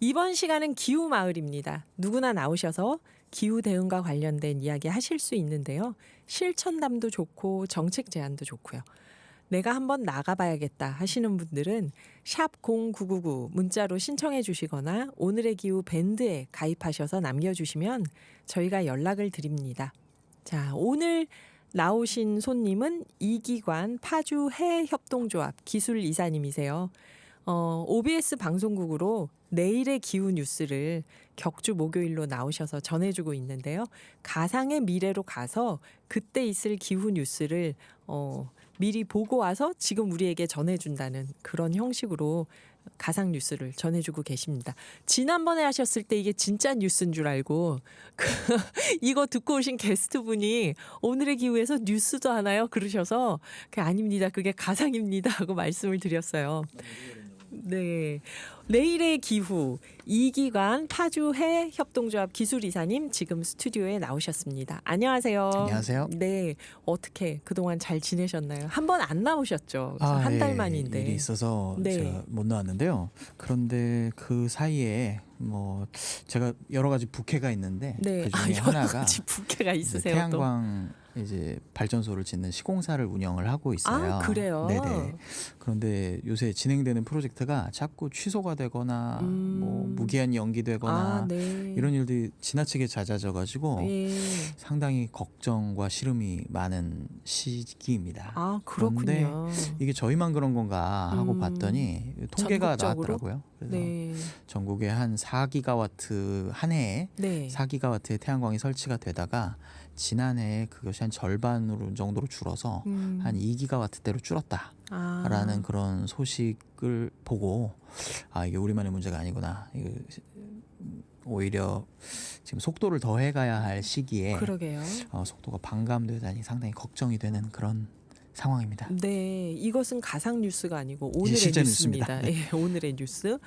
이번 시간은 기후 마을입니다. 누구나 나오셔서 기후 대응과 관련된 이야기 하실 수 있는데요. 실천담도 좋고 정책 제안도 좋고요. 내가 한번 나가봐야겠다 하시는 분들은 샵 0999 문자로 신청해 주시거나 오늘의 기후 밴드에 가입하셔서 남겨주시면 저희가 연락을 드립니다. 자, 오늘 나오신 손님은 이기관 파주 해협동조합 기술 이사님이세요. OBS 방송국으로 내일의 기후 뉴스를 격주 목요일로 나오셔서 전해주고 있는데요. 가상의 미래로 가서 그때 있을 기후 뉴스를 미리 보고 와서 지금 우리에게 전해준다는 그런 형식으로 가상 뉴스를 전해주고 계십니다. 지난번에 하셨을 때 이게 진짜 뉴스인 줄 알고 이거 듣고 오신 게스트분이 오늘의 기후에서 뉴스도 하나요? 그러셔서 아닙니다. 그게 가상입니다 하고 말씀을 드렸어요. 네, 내일의 기후 이기관 파주해 협동조합 기술이사님 지금 스튜디오에 나오셨습니다. 안녕하세요. 안녕하세요. 네, 어떻게 그동안 잘 지내셨나요? 한 번 안 나오셨죠? 한 달 만인데. 일이 있어서 네. 제가 못 나왔는데요. 그런데 그 사이에 뭐 제가 여러 가지 부캐가 있는데 네, 그 중에 여러 하나가 가지 부캐가 이제 있으세요. 또. 태양광 이제 발전소를 짓는 시공사를 운영을 하고 있어요. 아, 그래요? 네네. 그런데 요새 진행되는 프로젝트가 자꾸 취소가 되거나 뭐 무기한이 연기되거나 네. 이런 일들이 지나치게 잦아져 가지고 예. 상당히 걱정과 시름이 많은 시기입니다. 아, 그런데 그렇군요. 이게 저희만 그런 건가 하고 봤더니 통계가 전국적으로? 나왔더라고요. 그래서 네. 전국에 한 4기가와트 한 해에 네. 4기가와트의 태양광이 설치가 되다가 지난해에 그것이 한 절반으로 정도로 줄어서 한 2기가와트대로 줄었다라는 그런 소식을 보고 아 이게 우리만의 문제가 아니구나. 이거 오히려 지금 속도를 더해 가야 할 시기에 그러게요. 속도가 반감되다니 상당히 걱정이 되는 그런 상황입니다. 네, 이것은 가상 뉴스가 아니고 오늘의 실제 뉴스입니다. 뉴스입니다. 예, 오늘의 뉴스.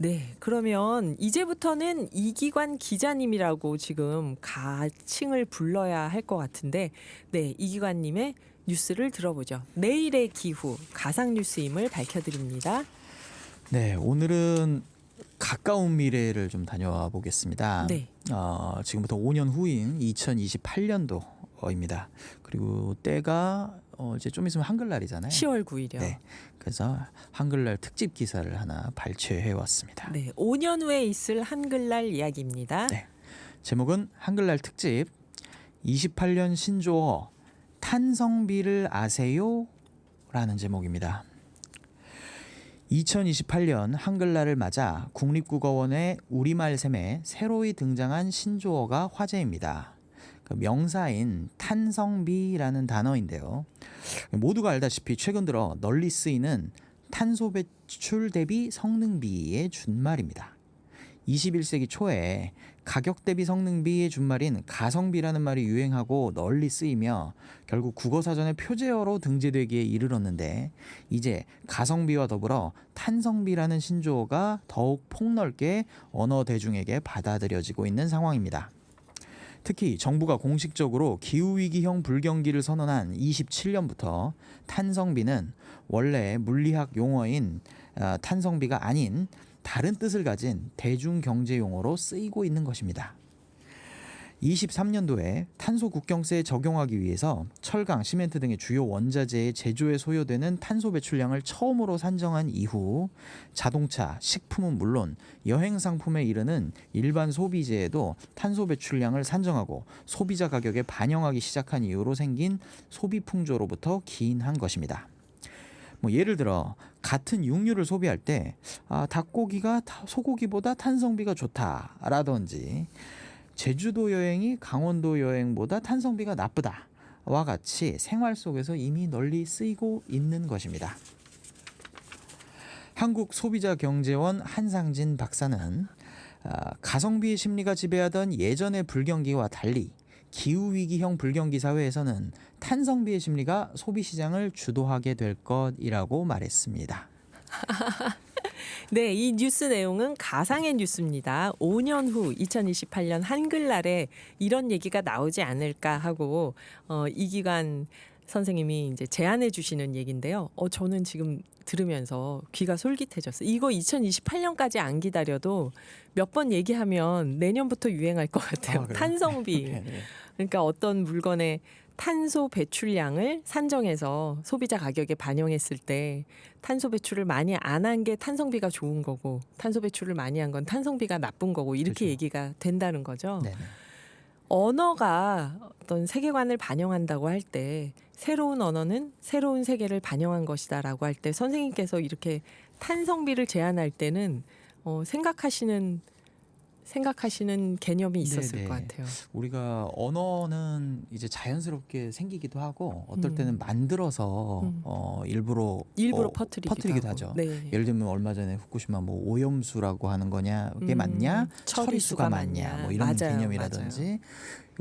네, 그러면 이제부터는 이기관 기자님이라고 지금 가칭을 불러야 할 것 같은데, 네, 이기관님의 뉴스를 들어보죠. 내일의 기후 가상 뉴스임을 밝혀드립니다. 네, 오늘은 가까운 미래를 좀 다녀와 보겠습니다. 네. 지금부터 5년 후인 2028년도입니다. 그리고 때가 이제 좀 있으면 한글날이잖아요. 10월 9일이요. 네, 그래서 한글날 특집 기사를 하나 발췌해 왔습니다. 네, 5년 후에 있을 한글날 이야기입니다. 네. 제목은 한글날 특집 28년 신조어 탄성비를 아세요? 라는 제목입니다. 2028년 한글날을 맞아 국립국어원의 우리말샘에 새로이 등장한 신조어가 화제입니다. 그 명사인 탄성비라는 단어인데요. 모두가 알다시피 최근 들어 널리 쓰이는 탄소 배출 대비 성능비의 준말입니다. 21세기 초에 가격 대비 성능비의 준말인 가성비라는 말이 유행하고 널리 쓰이며 결국 국어사전의 표제어로 등재되기에 이르렀는데 이제 가성비와 더불어 탄성비라는 신조어가 더욱 폭넓게 언어 대중에게 받아들여지고 있는 상황입니다. 특히 정부가 공식적으로 기후위기형 불경기를 선언한 27년부터 탄성비는 원래 물리학 용어인 탄성비가 아닌 다른 뜻을 가진 대중경제용어로 쓰이고 있는 것입니다. 23년도에 탄소 국경세 적용하기 위해서 철강, 시멘트 등의 주요 원자재의 제조에 소요되는 탄소 배출량을 처음으로 산정한 이후 자동차, 식품은 물론 여행 상품에 이르는 일반 소비재에도 탄소 배출량을 산정하고 소비자 가격에 반영하기 시작한 이후로 생긴 소비 풍조로부터 기인한 것입니다. 뭐 예를 들어 같은 육류를 소비할 때 닭고기가 소고기보다 탄성비가 좋다라든지 제주도 여행이 강원도 여행보다 탄성비가 나쁘다와 같이 생활 속에서 이미 널리 쓰이고 있는 것입니다. 한국소비자경제원 한상진 박사는 가성비 심리가 지배하던 예전의 불경기와 달리 기후위기형 불경기 사회에서는 탄성비의 심리가 소비시장을 주도하게 될 것이라고 말했습니다. 네, 이 뉴스 내용은 가상의 뉴스입니다. 5년 후 2028년 한글날에 이런 얘기가 나오지 않을까 하고 이기관 선생님이 이제 제안해 주시는 얘기인데요. 저는 지금 들으면서 귀가 솔깃해졌어요. 이거 2028년까지 안 기다려도 몇 번 얘기하면 내년부터 유행할 것 같아요. 탄성비. 그러니까 어떤 물건의 탄소 배출량을 산정해서 소비자 가격에 반영했을 때 탄소 배출을 많이 안 한 게 탄성비가 좋은 거고 탄소 배출을 많이 한 건 탄성비가 나쁜 거고 이렇게 그렇죠. 얘기가 된다는 거죠. 네네. 언어가 어떤 세계관을 반영한다고 할 때 새로운 언어는 새로운 세계를 반영한 것이다라고 할 때 선생님께서 이렇게 탄성비를 제안할 때는 생각하시는 개념이 있었을 네네. 것 같아요. 우리가 언어는 이제 자연스럽게 생기기도 하고 어떨 때는 만들어서 일부러 퍼뜨리기도 하죠. 네. 예를 들면 얼마 전에 후쿠시마 뭐 오염수라고 하는 거냐 그게 맞냐 처리수가 맞냐 뭐 이런 맞아요, 개념이라든지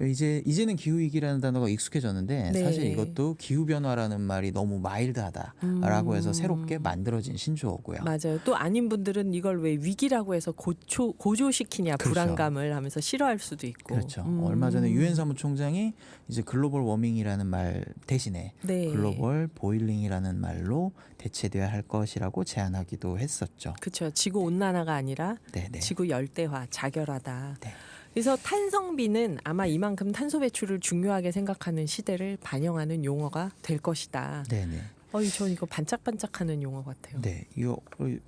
이제는 기후위기라는 단어가 익숙해졌는데 네. 사실 이것도 기후변화라는 말이 너무 마일드하다라고 해서 새롭게 만들어진 신조어고요. 맞아요. 또 아닌 분들은 이걸 왜 위기라고 해서 고조시키냐 그렇죠. 불안감을 하면서 싫어할 수도 있고. 그렇죠. 얼마 전에 유엔 사무총장이 이제 글로벌 워밍이라는 말 대신에 네. 글로벌 보일링이라는 말로 대체돼야 할 것이라고 제안하기도 했었죠. 그렇죠. 지구 온난화가 아니라 네네. 지구 열대화, 자결하다. 네. 그래서 탄성비는 아마 이만큼 탄소 배출을 중요하게 생각하는 시대를 반영하는 용어가 될 것이다. 네네. 전 이거 반짝반짝하는 용어 같아요. 네, 이거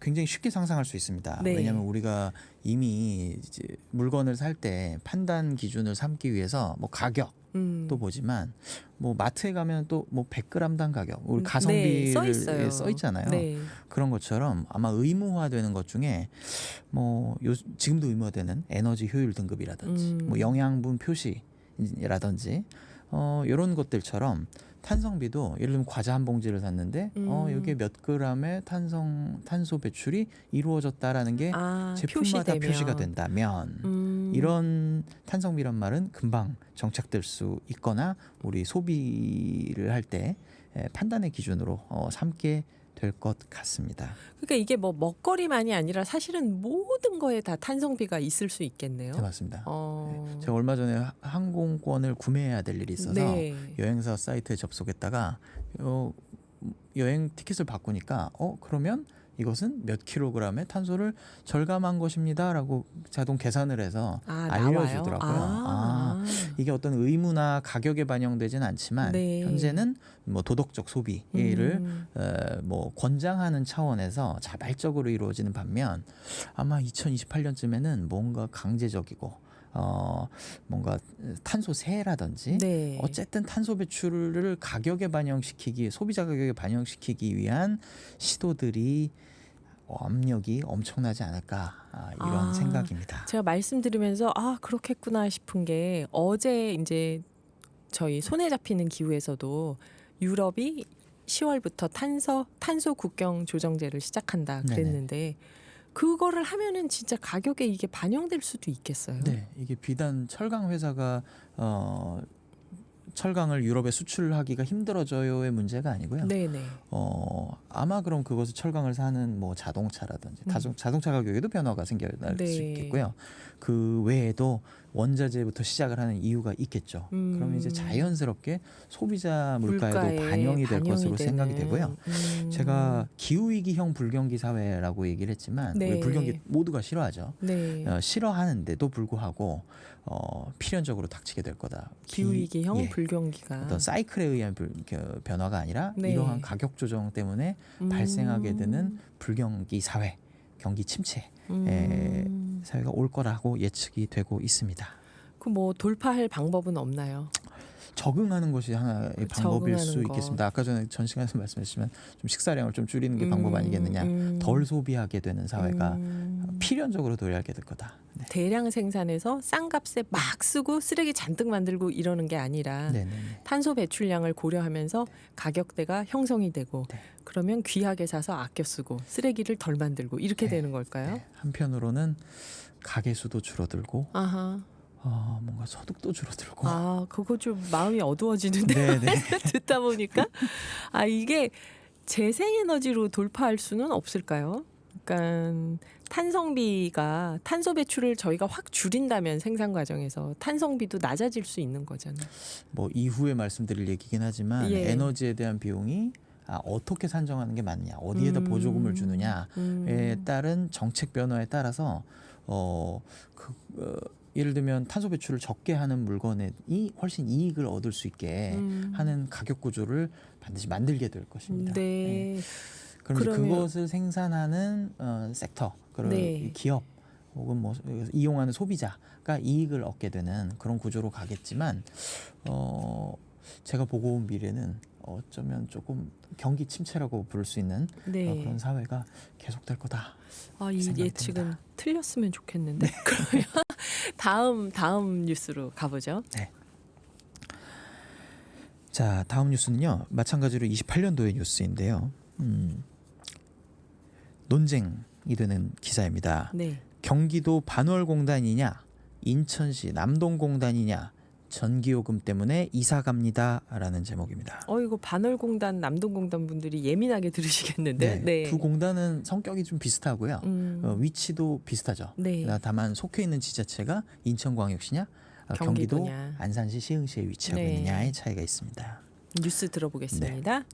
굉장히 쉽게 상상할 수 있습니다. 네. 왜냐하면 우리가 이미 이제 물건을 살 때 판단 기준을 삼기 위해서 뭐 가격도 보지만 뭐 마트에 가면 또 뭐 100g당 가격, 우리 가성비를 써 있잖아요. 네. 그런 것처럼 아마 의무화되는 것 중에 뭐 지금도 의무화되는 에너지 효율 등급이라든지 뭐 영양분 표시라든지 이런 것들처럼 탄성비도 예를 들면 과자 한 봉지를 샀는데 여기에 몇 g의 탄소 배출이 이루어졌다라는 게 제품마다 표시가 된다면 이런 탄성비란 말은 금방 정착될 수 있거나 우리 소비를 할 때 판단의 기준으로 삼게 될 것 같습니다. 그러니까 이게 뭐 먹거리만이 아니라 사실은 모든 거에 다 탄성비가 있을 수 있겠네요. 네, 맞습니다. 네. 제가 얼마 전에 항공권을 구매해야 될 일이 있어서 네. 여행사 사이트에 접속했다가 여행 티켓을 바꾸니까 그러면 이것은 몇 킬로그램의 탄소를 절감한 것입니다라고 자동 계산을 해서 알려주더라고요. 이게 어떤 의무나 가격에 반영되지는 않지만 네. 현재는 뭐 도덕적 소비를 뭐 권장하는 차원에서 자발적으로 이루어지는 반면 아마 2028년쯤에는 뭔가 강제적이고 뭔가 탄소세라든지 네. 어쨌든 탄소 배출을 가격에 반영시키기, 소비자 가격에 반영시키기 위한 시도들이 압력이 엄청나지 않을까 이런 생각입니다. 제가 말씀드리면서 그렇겠구나 싶은 게 어제 이제 저희 손에 잡히는 기후에서도 유럽이 10월부터 탄소 국경 조정제를 시작한다 그랬는데 네네. 그거를 하면은 진짜 가격에 이게 반영될 수도 있겠어요. 네, 이게 비단 철강 회사가 철강을 유럽에 수출하기가 힘들어져요의 문제가 아니고요. 네네. 아마 그럼 그것을 철강을 사는 뭐 자동차라든지 자동차 가격에도 변화가 생겨날 수 있겠고요. 그 외에도 원자재부터 시작을 하는 이유가 있겠죠. 그러면 이제 자연스럽게 소비자 물가에도 물가에 반영이 될 것으로 되는. 생각이 되고요. 제가 기후위기형 불경기 사회라고 얘기를 했지만 네. 우리 불경기 모두가 싫어하죠. 네. 싫어하는데도 불구하고 필연적으로 닥치게 될 거다. 기후위기형 예. 불경기가 어떤 사이클에 의한 변화가 아니라 네. 이러한 가격 조정 때문에 발생하게 되는 불경기 사회, 경기 침체 사회가 올 거라고 예측이 되고 있습니다. 그 뭐 돌파할 방법은 없나요? 적응하는 것이 하나의 방법일 수 적응하는 거. 있겠습니다. 아까 전에 전 시간에서 말씀하셨지만 좀 식사량을 좀 줄이는 게 방법 아니겠느냐. 덜 소비하게 되는 사회가 필연적으로 도래하게 될 거다. 네. 대량 생산해서 싼 값에 막 쓰고 쓰레기 잔뜩 만들고 이러는 게 아니라 네네네. 탄소 배출량을 고려하면서 가격대가 형성이 되고 네. 그러면 귀하게 사서 아껴 쓰고 쓰레기를 덜 만들고 이렇게 네. 되는 걸까요? 네. 한편으로는 가계 수도 줄어들고 아하. 뭔가 소득도 줄어들고. 아, 그거 좀 마음이 어두워지는데 네네. 듣다 보니까 이게 재생에너지로 돌파할 수는 없을까요? 그러니까 탄성비가 탄소 배출을 저희가 확 줄인다면 생산 과정에서 탄성비도 낮아질 수 있는 거잖아요. 뭐 이후에 말씀드릴 얘기긴 하지만 예. 에너지에 대한 비용이 어떻게 산정하는 게 맞느냐, 어디에다 보조금을 주느냐에 따른 정책 변화에 따라서 예를 들면 탄소 배출을 적게 하는 물건이 훨씬 이익을 얻을 수 있게 하는 가격 구조를 반드시 만들게 될 것입니다. 네. 그럼 이제 그러면- 그것을 생산하는 섹터, 그런 네. 기업 혹은 뭐 이용하는 소비자가 이익을 얻게 되는 그런 구조로 가겠지만 제가 보고 온 미래는 어쩌면 조금 경기 침체라고 부를 수 있는 네. 그런 사회가 계속될 거다. 이 생각이 예측은 듭니다. 틀렸으면 좋겠는데. 그러면 다음 뉴스로 가보죠. 자, 다음 뉴스는요. 마찬가지로 28년도의 뉴스인데요. 논쟁이 되는 기사입니다. 네. 경기도 반월공단이냐, 인천시 남동공단이냐, 전기요금 때문에 이사 갑니다라는 제목입니다. 이거 반월공단, 남동공단 분들이 예민하게 들으시겠는데. 네. 두 공단은 성격이 좀 비슷하고요. 위치도 비슷하죠. 네. 다만 속해 있는 지자체가 인천광역시냐, 경기도 경기도냐. 안산시 시흥시에 위치하고 네. 있느냐의 차이가 있습니다. 뉴스 들어보겠습니다.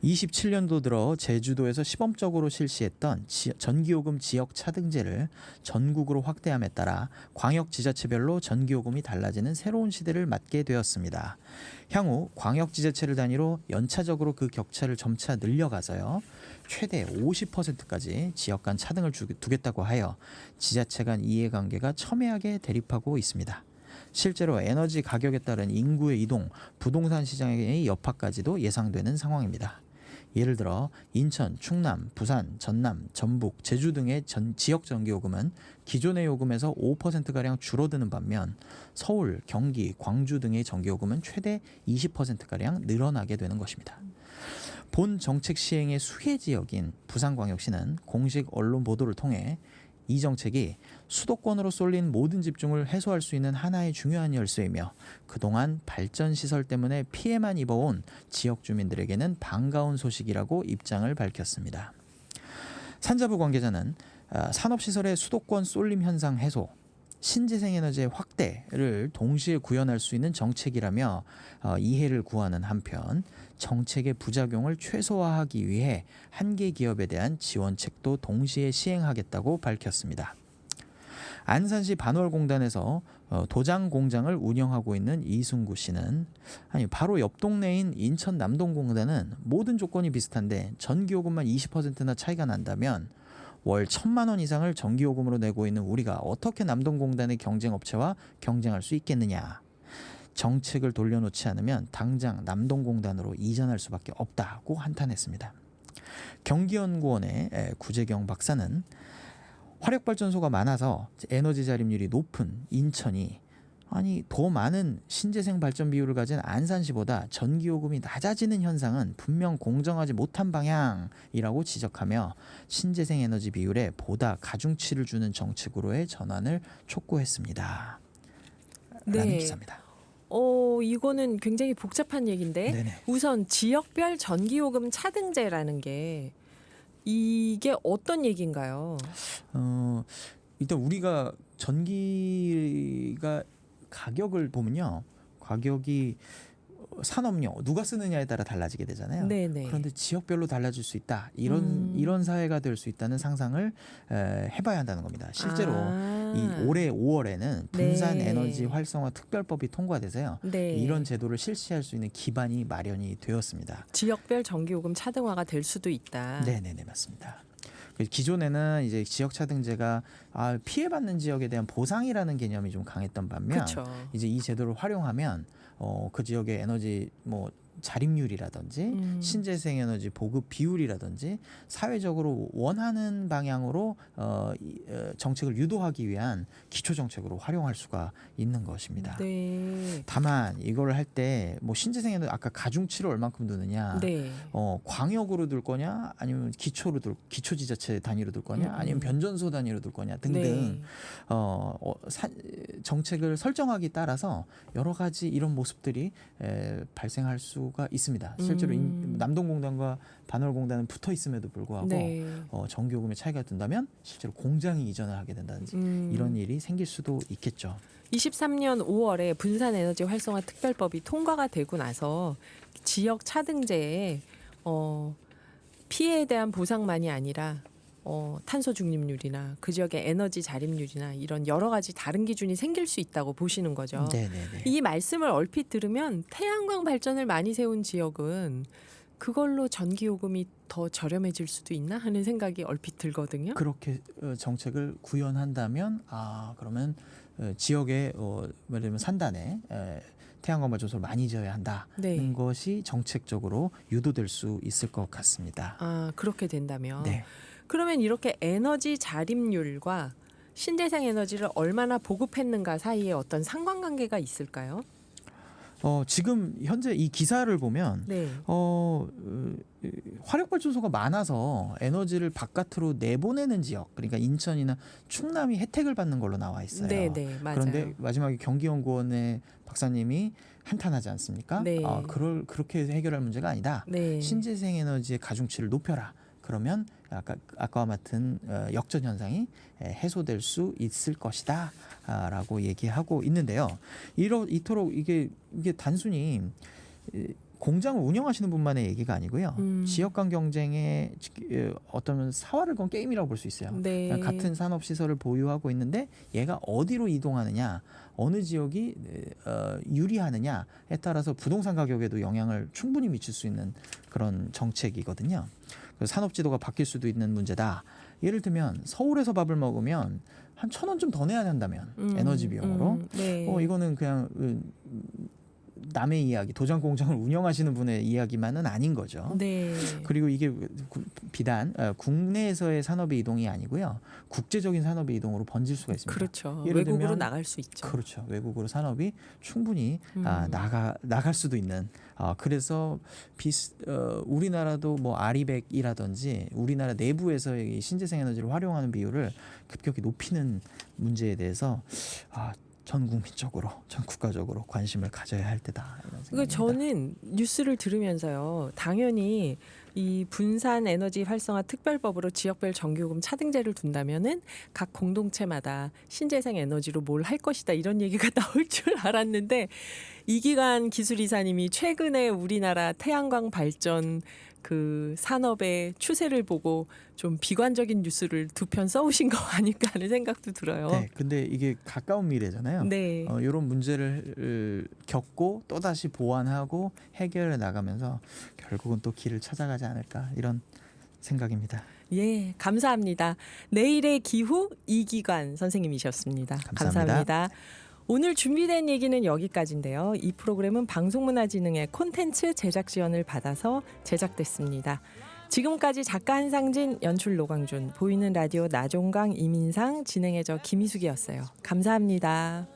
27년도 들어 제주도에서 시범적으로 실시했던 전기요금 지역 차등제를 전국으로 확대함에 따라 광역 지자체별로 전기요금이 달라지는 새로운 시대를 맞게 되었습니다. 향후 광역 지자체를 단위로 연차적으로 그 격차를 점차 늘려가서요. 최대 50%까지 지역 간 차등을 두겠다고 하여 지자체 간 이해관계가 첨예하게 대립하고 있습니다. 실제로 에너지 가격에 따른 인구의 이동, 부동산 시장의 여파까지도 예상되는 상황입니다. 예를 들어 인천, 충남, 부산, 전남, 전북, 제주 등의 지역 전기요금은 기존의 요금에서 5%가량 줄어드는 반면 서울, 경기, 광주 등의 전기요금은 최대 20%가량 늘어나게 되는 것입니다. 본 정책 시행의 수혜 지역인 부산광역시는 공식 언론 보도를 통해 이 정책이 수도권으로 쏠린 모든 집중을 해소할 수 있는 하나의 중요한 열쇠이며 그동안 발전시설 때문에 피해만 입어온 지역 주민들에게는 반가운 소식이라고 입장을 밝혔습니다. 산자부 관계자는 산업시설의 수도권 쏠림 현상 해소, 신재생에너지의 확대를 동시에 구현할 수 있는 정책이라며 이해를 구하는 한편 정책의 부작용을 최소화하기 위해 한계 기업에 대한 지원책도 동시에 시행하겠다고 밝혔습니다. 안산시 반월공단에서 도장 공장을 운영하고 있는 이승구 씨는 바로 옆 동네인 인천 남동공단은 모든 조건이 비슷한데 전기요금만 20%나 차이가 난다면 월 1,000만 원 이상을 전기요금으로 내고 있는 우리가 어떻게 남동공단의 경쟁업체와 경쟁할 수 있겠느냐. 정책을 돌려놓지 않으면 당장 남동공단으로 이전할 수밖에 없다고 한탄했습니다. 경기연구원의 구재경 박사는 화력발전소가 많아서 에너지 자립률이 높은 인천이 더 많은 신재생 발전 비율을 가진 안산시보다 전기요금이 낮아지는 현상은 분명 공정하지 못한 방향이라고 지적하며 신재생 에너지 비율에 보다 가중치를 주는 정책으로의 전환을 촉구했습니다. 라는 기사입니다. 이거는 굉장히 복잡한 얘기인데 네네. 우선 지역별 전기요금 차등제라는 게 이게 어떤 얘기인가요? 일단 우리가 전기가 가격을 보면요. 가격이 산업용 누가 쓰느냐에 따라 달라지게 되잖아요. 네네. 그런데 지역별로 달라질 수 있다. 이런 사회가 될 수 있다는 상상을 해봐야 한다는 겁니다. 실제로 이 올해 5월에는 분산 네. 에너지 활성화 특별법이 통과돼서요. 네. 이런 제도를 실시할 수 있는 기반이 마련이 되었습니다. 지역별 전기요금 차등화가 될 수도 있다. 네네네 맞습니다. 기존에는 이제 지역 차등제가 피해받는 지역에 대한 보상이라는 개념이 좀 강했던 반면 그렇죠. 이제 이 제도를 활용하면 그 지역의 에너지 자립률이라든지 신재생 에너지 보급 비율이라든지 사회적으로 원하는 방향으로 정책을 유도하기 위한 기초 정책으로 활용할 수가 있는 것입니다. 네. 다만 이걸 할 때 신재생 에너지 아까 가중치를 얼만큼 두느냐, 네. 광역으로 둘 거냐, 아니면 기초지자체 단위로 둘 거냐, 아니면 변전소 단위로 둘 거냐 등등 네. 정책을 설정하기 따라서 여러 가지 이런 모습들이 발생할 수가 있습니다. 실제로 남동공단과 반월공단은 붙어 있음에도 불구하고 네. 전기요금의 차이가 든다면 실제로 공장이 이전을 하게 된다든지 이런 일이 생길 수도 있겠죠. 23년 5월에 분산에너지 활성화 특별법이 통과가 되고 나서 지역 차등제에 피해에 대한 보상만이 아니라 탄소 중립률이나 그 지역의 에너지 자립률이나 이런 여러 가지 다른 기준이 생길 수 있다고 보시는 거죠. 네네네. 이 말씀을 얼핏 들으면 태양광 발전을 많이 세운 지역은 그걸로 전기요금이 더 저렴해질 수도 있나 하는 생각이 얼핏 들거든요. 그렇게 정책을 구현한다면 그러면 지역의 예를 들면 산단에 태양광 발전소를 많이 지어야 한다는 네. 것이 정책적으로 유도될 수 있을 것 같습니다. 그렇게 된다면 네. 그러면 이렇게 에너지 자립률과 신재생 에너지를 얼마나 보급했는가 사이에 어떤 상관관계가 있을까요? 지금 현재 이 기사를 보면 네. 화력발전소가 많아서 에너지를 바깥으로 내보내는 지역, 그러니까 인천이나 충남이 혜택을 받는 걸로 나와 있어요. 네, 네, 맞아요. 그런데 마지막에 경기연구원의 박사님이 한탄하지 않습니까? 네. 그렇게 해결할 문제가 아니다. 네. 신재생 에너지의 가중치를 높여라. 그러면 아까와 같은 역전 현상이 해소될 수 있을 것이다 라고 얘기하고 있는데요. 이토록 이게 단순히 공장을 운영하시는 분만의 얘기가 아니고요. 지역 간 경쟁의 어떤 사활을 건 게임이라고 볼 수 있어요. 네. 그러니까 같은 산업 시설을 보유하고 있는데 얘가 어디로 이동하느냐, 어느 지역이 유리하느냐에 따라서 부동산 가격에도 영향을 충분히 미칠 수 있는 그런 정책이거든요. 산업지도가 바뀔 수도 있는 문제다. 예를 들면 서울에서 밥을 먹으면 한 1,000원 좀 더 내야 한다면 에너지 비용으로 네. 이거는 그냥 남의 이야기, 도장 공장을 운영하시는 분의 이야기만은 아닌 거죠. 네. 그리고 이게 비단 국내에서의 산업의 이동이 아니고요, 국제적인 산업의 이동으로 번질 수가 있습니다. 그렇죠. 예를 외국으로 들면, 나갈 수 있죠. 그렇죠. 외국으로 산업이 충분히 나갈 수도 있는. 그래서 우리나라도 아리백이라든지 우리나라 내부에서의 신재생 에너지를 활용하는 비율을 급격히 높이는 문제에 대해서 전 국민적으로, 전 국가적으로 관심을 가져야 할 때다. 이런 생각입니다. 저는 뉴스를 들으면서요, 당연히 이 분산 에너지 활성화 특별법으로 지역별 전기요금 차등제를 둔다면은 각 공동체마다 신재생 에너지로 뭘 할 것이다 이런 얘기가 나올 줄 알았는데, 이기관 기술이사님이 최근에 우리나라 태양광 발전 그 산업의 추세를 보고 좀 비관적인 뉴스를 두 편 써오신 거 아닐까 하는 생각도 들어요. 네, 근데 이게 가까운 미래잖아요. 네. 이런 문제를 겪고 또 다시 보완하고 해결해 나가면서 결국은 또 길을 찾아가지 않을까, 이런 생각입니다. 예, 감사합니다. 내일의 기후 이기관 선생님이셨습니다. 감사합니다. 오늘 준비된 얘기는 여기까지인데요. 이 프로그램은 방송문화진흥의 콘텐츠 제작 지원을 받아서 제작됐습니다. 지금까지 작가 한상진, 연출 노광준, 보이는 라디오 나종강, 이민상, 진행의 저 김희숙이었어요. 감사합니다.